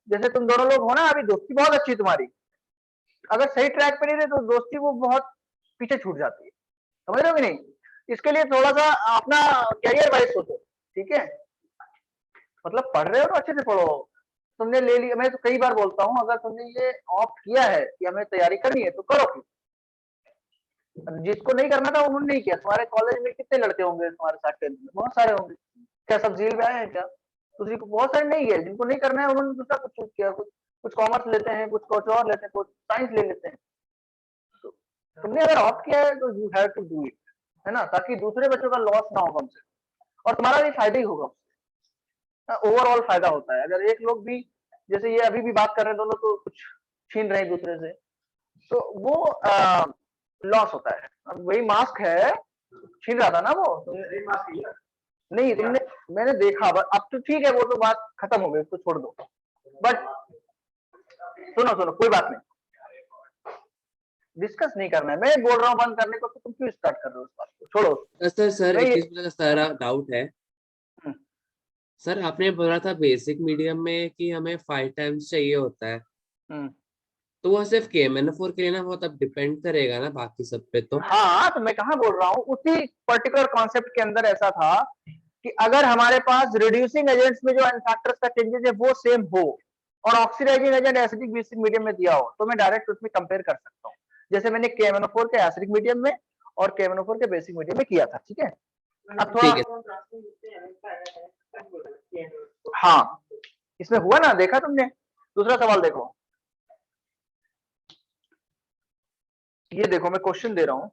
जैसे तुम दोनों लोग हो ना, अभी दोस्ती बहुत अच्छी तुम्हारी, अगर सही ट्रैक पे नहीं रहे तो दोस्ती वो बहुत पीछे छूट जाती है, समझ रहे हो कि नहीं? इसके लिए थोड़ा सा अपना कैरियर वाइज सोचो, ठीक है। मतलब पढ़ रहे हो तो अच्छे से पढ़ो, तुमने ले लिया, मैं तो कई बार बोलता हूँ, अगर तुमने ये ऑप्ट किया है कि हमें तैयारी करनी है तो करो। जिसको नहीं करना था उन्होंने नहीं किया। तुम्हारे कॉलेज में कितने लड़के होंगे तुम्हारे साथ 10th में? बहुत सारे होंगे। क्या सब झील में आए हैं क्या? किसी को बहुत सारे नहीं है, जिनको नहीं करना है उन्होंने दूसरा कुछ चूज किया, कुछ कॉमर्स लेते हैं, कुछ और लेते हैं, कुछ साइंस ले लेते हैं। तो तुमने अगर ऑप्ट किया है तो you have to do it, है ना, ताकि दूसरे बच्चों का लॉस ना हो हमसे, और तुम्हारा भी फायदा ही होगा, ओवरऑल फायदा होता है। अगर एक लोग भी, जैसे ये अभी भी बात कर रहे हैं दोनों, तो कुछ छीन रहे हैं दूसरे से, तो वो लॉस होता है। अब वही मास्क है, छीन रहा था ना वो, नहीं तुमने, मैंने देखा, अब तो ठीक है, वो तो बात खत्म हो गई, उसको छोड़ दो। बट सुनो, कोई बात नहीं, डिस्कस नहीं करना है। मैं बोल रहा हूँ बंद करने को, तो तुम क्यों स्टार्ट कर रहे हो उस बात को? छोड़ो सर एक चीज मुझे सारा डाउट है सर आपने बोला था बेसिक मीडियम में कि हमें 5 टाइम्स चाहिए होता है, हम्म। तो वो सिर्फ KMnO4 के लिए ना, वो तब डिपेंड करेगा ना बाकी सब पे तो। हाँ, तो मैं कहाँ बोल रहा हूँ, उसी पर्टिकुलर कॉन्सेप्ट के अंदर ऐसा था कि अगर हमारे पास रिड्यूसिंग एजेंट्स में जो फैक्टर्स का चेंजेस है वो सेम हो और oxidising agent acidic basic medium में दिया हो, तो मैं डायरेक्ट उसमें कंपेयर कर सकता हूँ, जैसे मैंने KMnO4 के एसिडिक मीडियम में और KMnO4 के बेसिक मीडियम में किया था। ठीक है, अब थोड़ा ठीक है। हाँ, इसमें हुआ ना, देखा तुमने। दूसरा सवाल देखो, ये देखो मैं क्वेश्चन दे रहा हूं,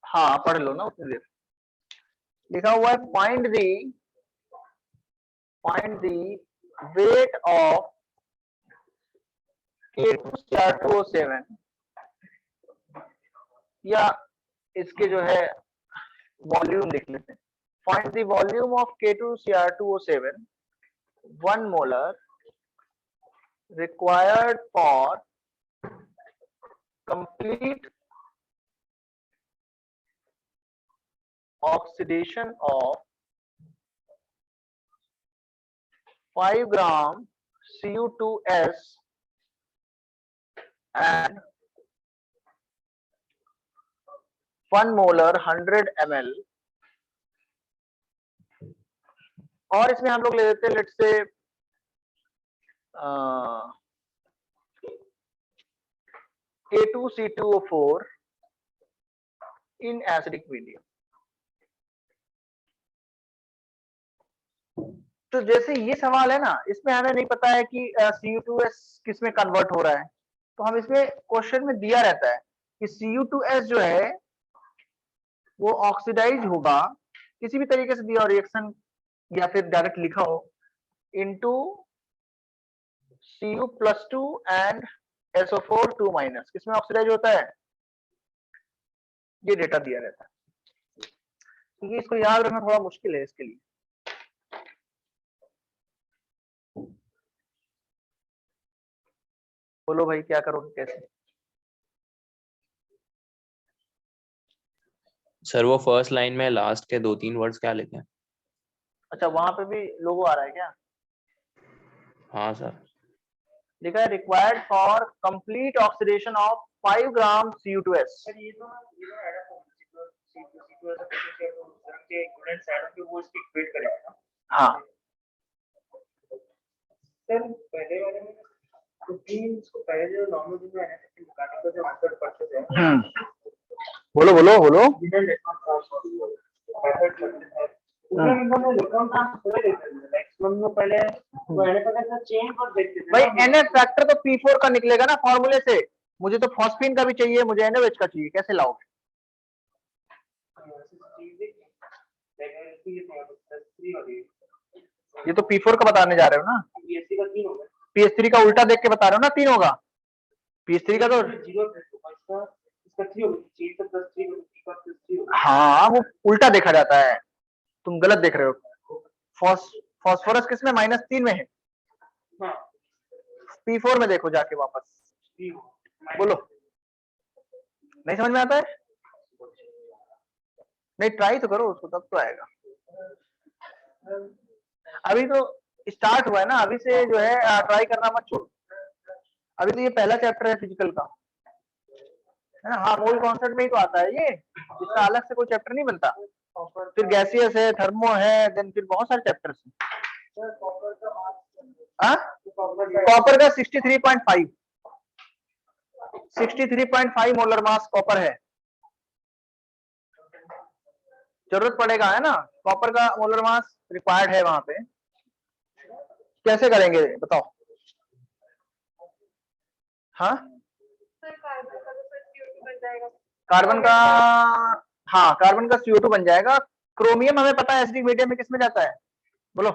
हाँ पढ़ लो ना, उसमें देख लिखा हुआ है find the weight of K2CR2O7, या इसके जो है वॉल्यूम लिख लेते हैं। Find the volume of K2CR2O7 1 molar required for complete oxidation of 5 gram Cu2S and 1 molar 100 ml, और इसमें हम लोग ले लेते हैं let's say K2C2O4 in acidic medium। तो जैसे ये सवाल है ना, इसमें हमें नहीं पता है कि Cu2S किस में कन्वर्ट हो रहा है, तो हम इसमें क्वेश्चन में दिया रहता है कि Cu2S जो है वो ऑक्सीडाइज होगा किसी भी तरीके से दिया हो रिएक्शन, या फिर डायरेक्ट लिखा हो into Cu+2 and SO4 2 minus, किसमें ऑक्सीडाइज होता है, ये डेटा दिया रहता है। क्योंकि इसको याद रखना थोड़ा मुश्किल है इसके लिए। बोलो भाई क्या करोगे, कैसे? सर वो फर्स्ट लाइन में लास्ट के 2-3 वर्ड्स क्या लिखे हैं? अच्छा, वहां पे भी लोगो आ रहा है क्या? हाँ सर। लिखा है required for complete oxidation of 5 gram Cu2S। Sir ये तो ऐड अप C2 के इक्विवेलेंट साइड पे वो इसकी इक्वेट करेगा ना। हाँ सर पहले वाले में प्रोटीन इसको पहले जो नॉर्मल जो है निकालने का जो मेथड पढ़ते थे, बोलो बोलो बोलो। मेथड करते थे उसमें हमने लिखा था पूरे मैक्सिमम में पहले वो एनएफ का चेन पर देखते थे भाई NF फैक्टर तो P4 का निकलेगा ना फॉर्मूले से, मुझे तो फॉस्फीन का भी चाहिए, मुझे NaOH का चाहिए, कैसे लाओगे? ये तो P4 का बताने जा रहे हो ना, पीएससी का 3 होगा, PS3 का उल्टा देख के बता रहे हो ना, 3 होगा PS3 का तो। 0 इसका 3 होगा, 3 का प्लस 3 होगा, 3 होगा। हाँ वो उल्टा देखा जाता है, तुम गलत देख रहे हो। फॉस्फोरस किसमें -3 में है, हाँ P4 में देखो जाके वापस। 3 बोलो, नहीं समझ में आता है? नहीं ट्राई तो करो उसको, तब तो आएगा। अभी तो स्टार्ट हुआ है ना, अभी से जो है ट्राई करना मत छोड़ो, अभी तो ये पहला चैप्टर है फिजिकल का, है ना। हाँ मोल कॉन्सेप्ट में ही तो आता है ये, इसका अलग से कोई चैप्टर नहीं बनता। फिर गैसियस है, थर्मो है, देन फिर बहुत सारे चैप्टर्स हैं। कॉपर का 63.5 मोलर मास कॉपर है, जरूरत पड़ेगा, है ना। कॉपर का मोलर मास रिक्वायर्ड है वहां पे, कैसे करेंगे बताओ? हाँ कार्बन का, हाँ कार्बन का CO2 बन जाएगा। क्रोमियम हमें पता है एसिडिक मीडियम में किसमें जाता है, बोलो?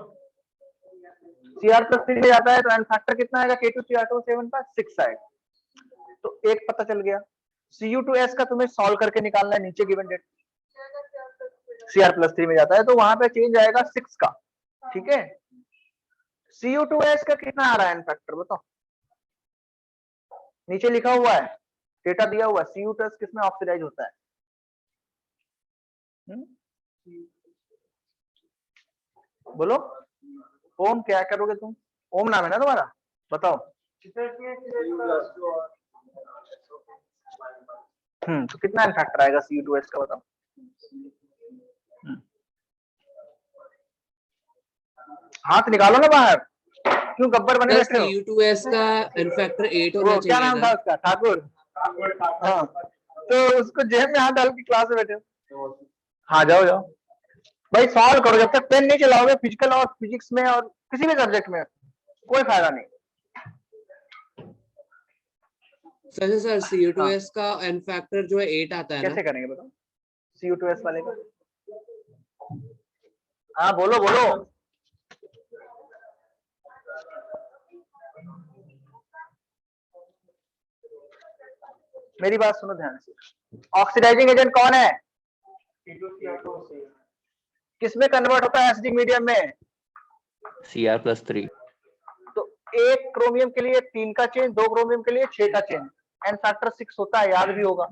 Cr+3 में जाता है, तो एन फैक्टर कितना आएगा K2CR2O7 का 6 आएगा, तो एक पता चल गया। Cu2S का तुम्हें सॉल्व करके निकालना है, नीचे गिवन डेट Cr+3 में जाता है, तो वहां पे चेंज आएगा 6 का, ठीक है। Cu2S का कितना आ रहा है एन फैक्टर बताओ, नीचे लिखा हुआ है, डेटा दिया हुआ है, Cu2S किसमें ऑक्सीडाइज होता है? बोलो ओम क्या करोगे तुम? ओम नाम है ना तुम्हारा, बताओ। तो कितना एन फैक्टर आएगा Cu2S का, बताओ। हाथ निकालो ना बाहर, क्यों गब्बर बने बैठे हो? CO2S का n फैक्टर 8 होना वो क्या चाहिए नाम था था। उसका, ठाकुर। हाँ, तो उसको जेब में हाथ डाल के क्लास में बैठे हो। हाँ जाओ जाओ भाई, सॉल्व करो। जब तक पेन नहीं चलाओगे फिजिकल और फिजिक्स में और किसी भी सब्जेक्ट में, कोई फायदा नहीं। सर CO2S का n फैक्टर जो है 8 आता है ना। कैसे करेंगे बताओ Cu2S वाले का? हाँ बोलो बोलो। मेरी बात सुनो ध्यान से। ऑक्सीडाइजिंग एजेंट कौन है? किसमें कन्वर्ट होता है एसिडिक मीडियम में? Cr+3। तो एक क्रोमियम के लिए 3 का चेंज, 2 क्रोमियम के लिए 6 का चेंज, एन फैक्टर 6 होता है, याद भी होगा।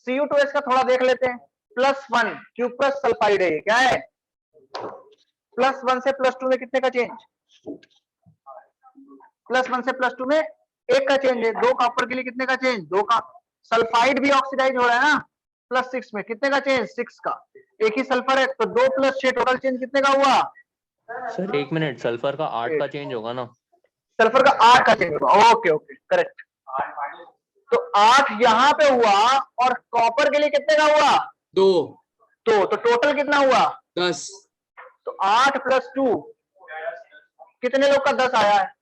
Cu2S का थोड़ा देख लेते हैं। +1 क्यूप्रस सल्फाइड है, क्या है? +1 से +2 में कितने का चेंज? +1 से +2 में 1 का चेंज है। 2 कॉपर के लिए कितने का चेंज? 2 का। सल्फाइड भी ऑक्सीडाइज हो रहा है ना, +6 में कितने का चेंज? 6 का। एक ही सल्फर है तो 2 + 6 टोटल चेंज कितने का हुआ? सर 1 मिनट, सल्फर का 8 का चेंज होगा ना? सल्फर का 8 का चेंज होगा। Okay okay correct. तो 8 यहाँ पे हुआ, और कॉपर के लिए कितने का हुआ? 2 तो टोटल कितना हुआ? 10। तो 8 + 2 कितने लोग का 10 आया है?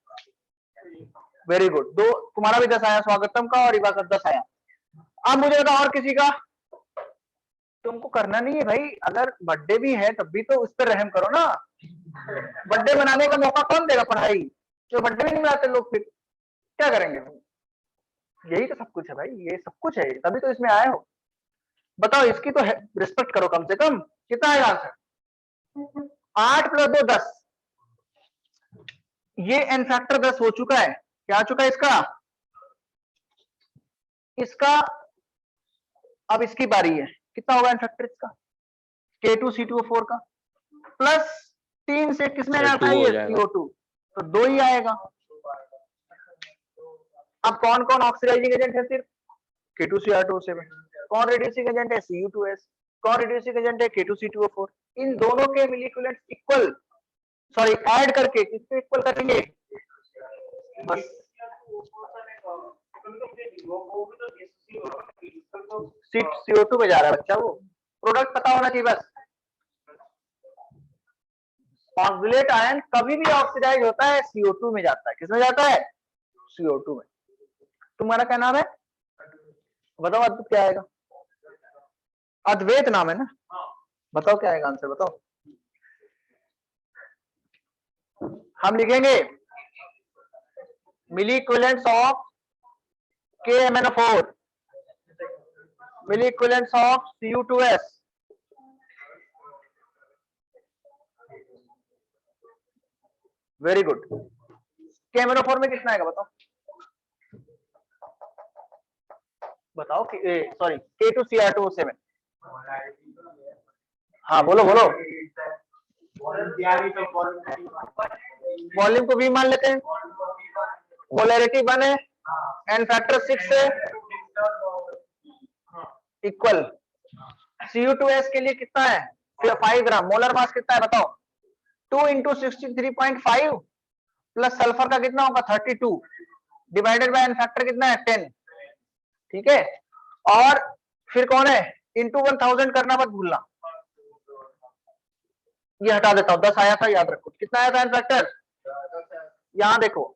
Very good. 2 तुम्हारा भी 10 आया, स्वागतम का और इवा का 10 आया। अब मुझे बताओ और किसी का? तुमको करना नहीं है भाई, अगर बर्थडे भी है तब भी तो उस पर रहम करो ना। बर्थडे मनाने का मौका कौन देगा? पढ़ाई। तो बर्थडे भी नहीं मनाते लोग, फिर क्या करेंगे? यही तो सब कुछ है भाई, ये सब कुछ है, तभी तो इसमें आए हो। बताओ, इसकी तो रिस्पेक्ट करो कम से कम। कितना आएगा आंसर? 8 + 2 10। ये एन फैक्टर 10 हो चुका है। क्या आ चुका है इसका? अब इसकी बारी है। कितना होगा एन फैक्टर इसका? K2C2O4 का +3 से किसमें सर, आता 2 है हो ये? जाएगा। CO2, तो 2 ही आएगा। अब कौन कौन ऑक्सीडाइजिंग एजेंट है फिर? K2Cr2O7। कौन रिड्यूसिंग एजेंट है? Cu2S। कौन रिड्यूसिंग एजेंट है? K2C2O4। इन दोनों के मिलिक्यूलेंट इक्वल, सॉरी ऐड करके किससे इक्वल करेंगे? बस 6CO2 में जा रहा है बच्चा, वो प्रोडक्ट पता होना चाहिए बस। ऑक्सीलेट आयन कभी भी ऑक्सीडाइज होता है CO2 में जाता है। किसमें जाता है? CO2 में। तुम्हारा क्या नाम है? बताओ अद्भुत क्या आएगा? अद्वैत नाम है ना? बताओ क्या आएगा आंसर, बताओ। हम लिखेंगे milliequivalents of KMnO4, milliequivalents of Cu2S, very good. KMnO4 में कितना आएगा बताओ? बताओ सॉरी K2Cr2O7। हाँ बोलो बोलो। वॉल्यूम को V मान लेते हैं, पोलैरिटी 1 है, एन फैक्टर 6 है, इक्वल। Cu2S के लिए कितना है? 5 ग्राम। मोलर मास कितना है बताओ? 2 × 63.5 प्लस सल्फर का कितना होगा? 32 डिवाइडेड बाय एन फैक्टर कितना है? 10। ठीक है, और फिर कौन है? इंटू 1000 करना मत भूलना। ये हटा देता हूं, 10 आया था, याद रखो। कितना आया था एन फैक्टर? यहां देखो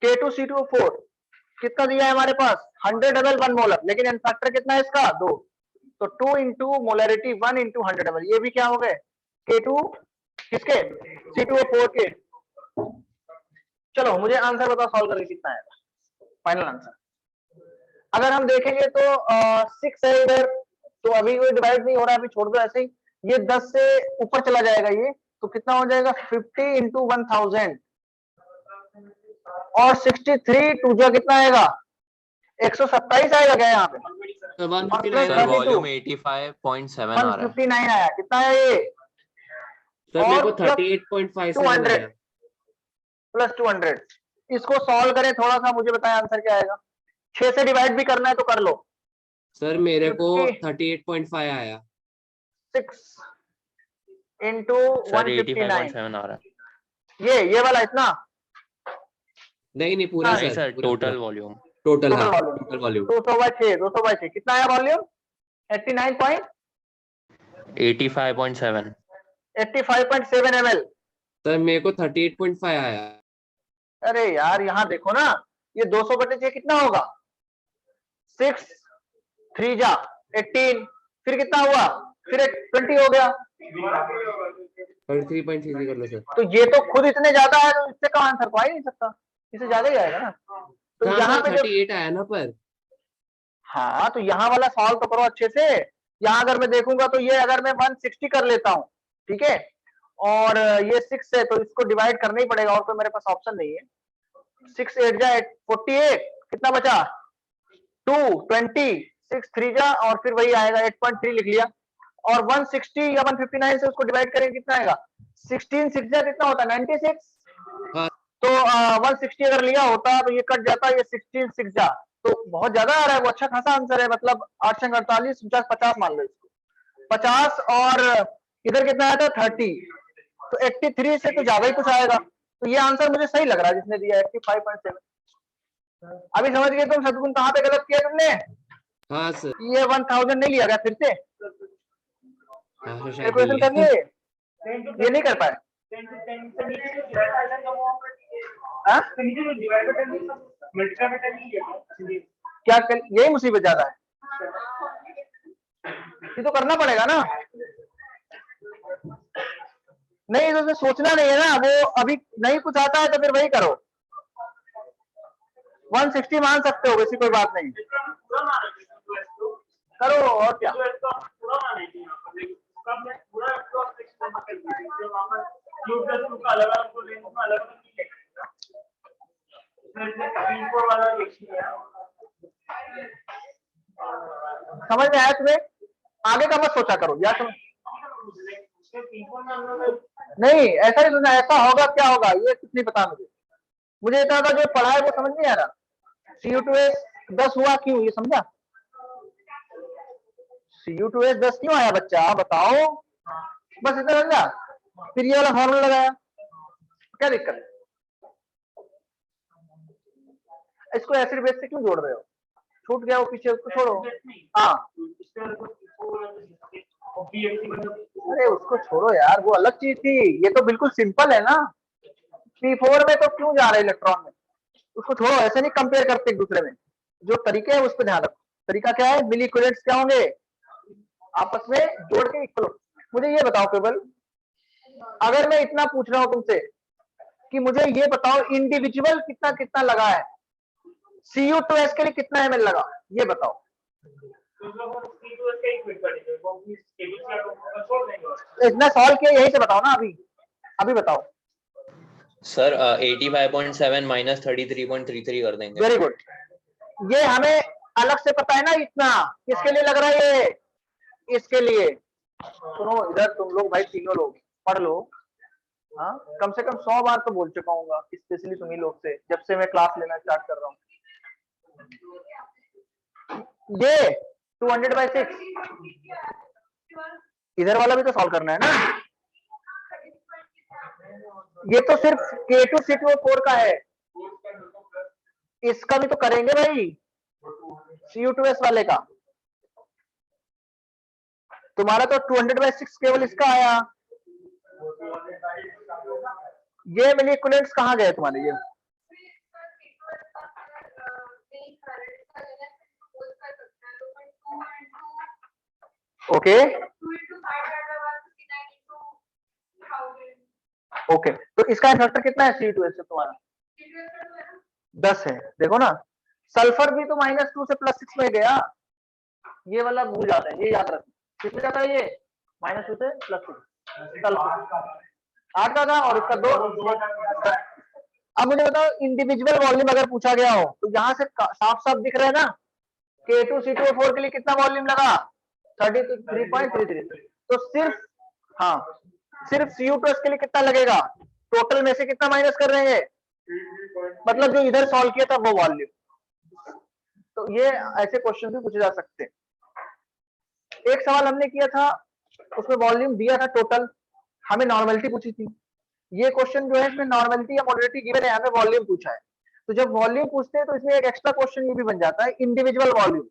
K2C2O4 कितना दिया है हमारे पास? 100 ml 1 मोलर, लेकिन एन फैक्टर कितना है इसका? 2। तो 2 × मोलरिटी 1 × 100 ml, ये भी क्या हो गए? K2 किसके? C2O4 के। चलो मुझे आंसर बताओ, सॉल्व करके कितना आएगा फाइनल आंसर? अगर हम देखेंगे तो 6 है इधर, तो अभी कोई डिवाइड नहीं हो रहा है, अभी छोड़ दो ऐसे ही। ये 10 से ऊपर चला जाएगा ये, तो कितना हो जाएगा? 50 × 1000, और 63 2 जा कितना आएगा? 127 आएगा क्या यहाँ पे? सर 159 सर 32 वॉल्यूम 85.7 आ रहा है। 159 आया। कितना है ये? सर मेरे को और 38.57 आया। प्लस 200। इसको सॉल्व करें थोड़ा सा, मुझे बताएं आंसर क्या आएगा। 6 से डिवाइड भी करना है तो कर लो। सर मेरे को 50 38.5 आया। 6 इंटू सर 159, 85.7 आ रहा है। ये वाला इतना नहीं पूरा नहीं सर, सर, पूरा टोटल वॉल्यूम। टोटल, हाँ वॉल्यूम टोटल वॉल्यूम 200/6 कितना आया वॉल्यूम? 85.7। 85.7 ml। सर मेरे को 38.5 आया। अरे यार यहाँ देखो ना, ये 200/6 कितना होगा? 6 3 जा 18, फिर कितना हुआ? फिर 20 हो गया। 33.33 कर लो सर। तो ये तो खुद इतने ज्यादा है, तो इससे कम आंसर तो आ ही नहीं सकता, इससे ज्यादा ही आएगा ना। तो हाँ यहाँ सर पे जब 38 आया ना पर। हाँ तो यहाँ वाला सॉल्व तो करो अच्छे से। यहाँ अगर मैं देखूंगा तो ये अगर मैं 160 कर लेता हूँ, ठीक है, और ये 6 है तो इसको डिवाइड करना ही पड़ेगा, और कोई मेरे पास ऑप्शन नहीं है। 6 8 जा 48, कितना बचा? 2 20, 6 3 जा और फिर वही आएगा 8.3 लिख लिया। और 160 या 159 से उसको डिवाइड करेंगे कितना आएगा? 16 6 जा कितना होता है? 96। हाँ। तो 160 अगर लिया होता तो ये कट जाता, ये 16 6 जा, तो बहुत ज्यादा आ रहा है वो, अच्छा खासा आंसर है, मतलब 8 48 49 50 मान लो इसको 50, और इधर कितना आया था 30, तो 83 से तो ज्यादा ही कुछ आएगा। तो ये आंसर मुझे सही लग रहा है जिसने दिया 85.7। अभी समझ गए तुम सदगुण कहाँ पे गलत किया तुमने? हाँ सर। ये 1000 नहीं लिया गया फिर से, हाँ सर शायद कैलकुलेशन कर लिए, ये नहीं कर पाए। हाँ? क्या कर, यही मुसीबत ज्यादा है, ये तो करना पड़ेगा ना। नहीं तो सोचना नहीं है ना, वो अभी नहीं कुछ आता है तो फिर वही करो। 160 मान सकते हो, वैसी कोई बात नहीं, करो और क्या। समझ में आया तुम्हें? आगे का मत सोचा करो, या समझ नहीं, ऐसा ही सुना, ऐसा होगा क्या होगा ये कुछ नहीं पता मुझे। मुझे इतना था जो पढ़ा है वो समझ नहीं आ रहा। Cu2S 10 हुआ क्यों, ये समझा? Cu2S 10 क्यों आया बच्चा बताओ, बस इतना समझा। फिर ये वाला फॉर्मूला लगाया, क्या दिक्कत है? इसको एसिड बेस से क्यों जोड़ रहे हो? छूट गया वो पीछे, उसको छोड़ो। हाँ अरे उसको छोड़ो यार, वो अलग चीज थी, ये तो बिल्कुल सिंपल है ना। P4 में तो क्यों जा रहे इलेक्ट्रॉन में, उसको छोड़ो, ऐसे नहीं कंपेयर करते एक दूसरे में, जो तरीके है उस पर ध्यान रखो। तरीका क्या है? मिली इक्विवेलेंट्स क्या होंगे? आपस में जोड़ के इक्वल। मुझे ये बताओ केवल, अगर मैं इतना पूछ रहा हूं तुमसे कि मुझे ये बताओ इंडिविजुअल कितना कितना लगा है, Cu2S के लिए कितना ml लगा, ये बताओ। इतना सॉल्व किया यही से बताओ ना, अभी बताओ। सर 85.7 माइनस 33.33 कर देंगे। वेरी गुड, ये हमें अलग से पता है ना इतना, किसके लिए लग रहा है ये? इसके लिए। सुनो इधर तुम लोग भाई, तीनों लोग पढ़ लो। हाँ कम से कम 100 बार तो बोल चुका हूँ, स्पेशली तुम्ही लोग से, जब से मैं क्लास लेना स्टार्ट कर रहा हूँ। ये 200/6, इधर वाला भी तो सॉल्व करना है ना। ये तो सिर्फ K2C2O4 का है, इसका भी तो करेंगे भाई, Cu2S वाले का। तुम्हारा तो 200/6 केवल इसका आया। ये मिली इक्विवेलेंट्स कहाँ गए तुम्हारे? ये ओके ओके, तो इसका फैक्टर कितना है Cu2S से तुम्हारा? 10 है। देखो ना, सल्फर भी तो -2 से +6 में गया, ये वाला भूल जाता है, ये याद रखो। किसमें जाता है ये? -2 से +6, सल्फर 8 का था और इसका 2। अब मुझे बताओ इंडिविजुअल वॉल्यूम अगर पूछा गया हो तो यहाँ से साफ साफ दिख रहा है ना, K2C2O4 के लिए कितना वॉल्यूम लगा? 33.33। तो सिर्फ, हाँ सिर्फ CO2 के लिए कितना लगेगा, टोटल में से कितना माइनस कर रहे हैं, मतलब जो इधर सॉल्व किया था वो वॉल्यूम। तो ये ऐसे क्वेश्चन भी पूछे जा सकते हैं। एक सवाल हमने किया था उसमें वॉल्यूम दिया था टोटल, हमें नॉर्मलिटी पूछी थी। ये क्वेश्चन जो है इसमें नॉर्मलिटी या मॉडरेटिव गिवन है, हमें वॉल्यूम पूछा है। तो जब वॉल्यूम पूछते हैं तो इसमें एक एक्स्ट्रा क्वेश्चन ये भी बन जाता है इंडिविजुअल वॉल्यूम।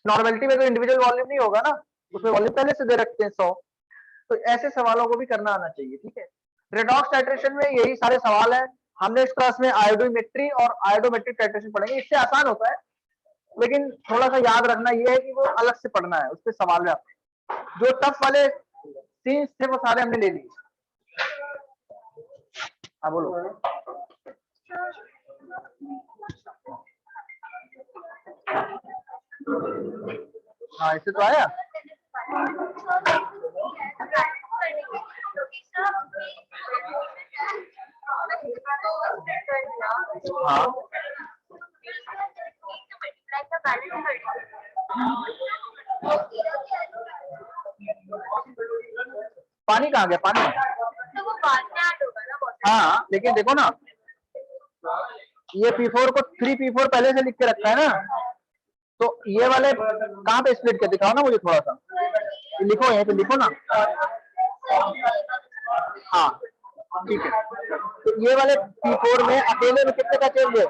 नॉर्मलिटी में तो इंडिविजुअल वॉल्यूम नहीं होगा ना, उसमें वॉल्यूम पहले से दे रखते हैं 100। तो ऐसे सवालों को भी करना आना चाहिए, ठीक है। रेडॉक्स टाइट्रेशन में यही सारे सवाल है। हमने इस क्लास में आयोडोमेट्री और आयोडोमेट्रिक टाइट्रेशन पढ़ेंगे, इससे आसान होता है, लेकिन थोड़ा सा याद रखना ये है कि वो अलग से पढ़ना है, उस पर सवाल में जो टफ वाले सीन्स थे वो सारे हमने ले लिए। हाँ बोलो। हाँ इससे तो आया। हाँ पानी कहाँ गया, पानी तो वो बाद में ऐड होगा ना बॉटल। हाँ लेकिन देखो ना, ये P4 को 3P4 पहले से लिख के रखा है ना, तो ये वाले कहाँ पे स्प्लिट कर दिखाओ ना मुझे थोड़ा सा, लिखो यहीं पे लिखो ना। हाँ ठीक है, तो ये वाले P4 में अकेले में कितने का चेंज है,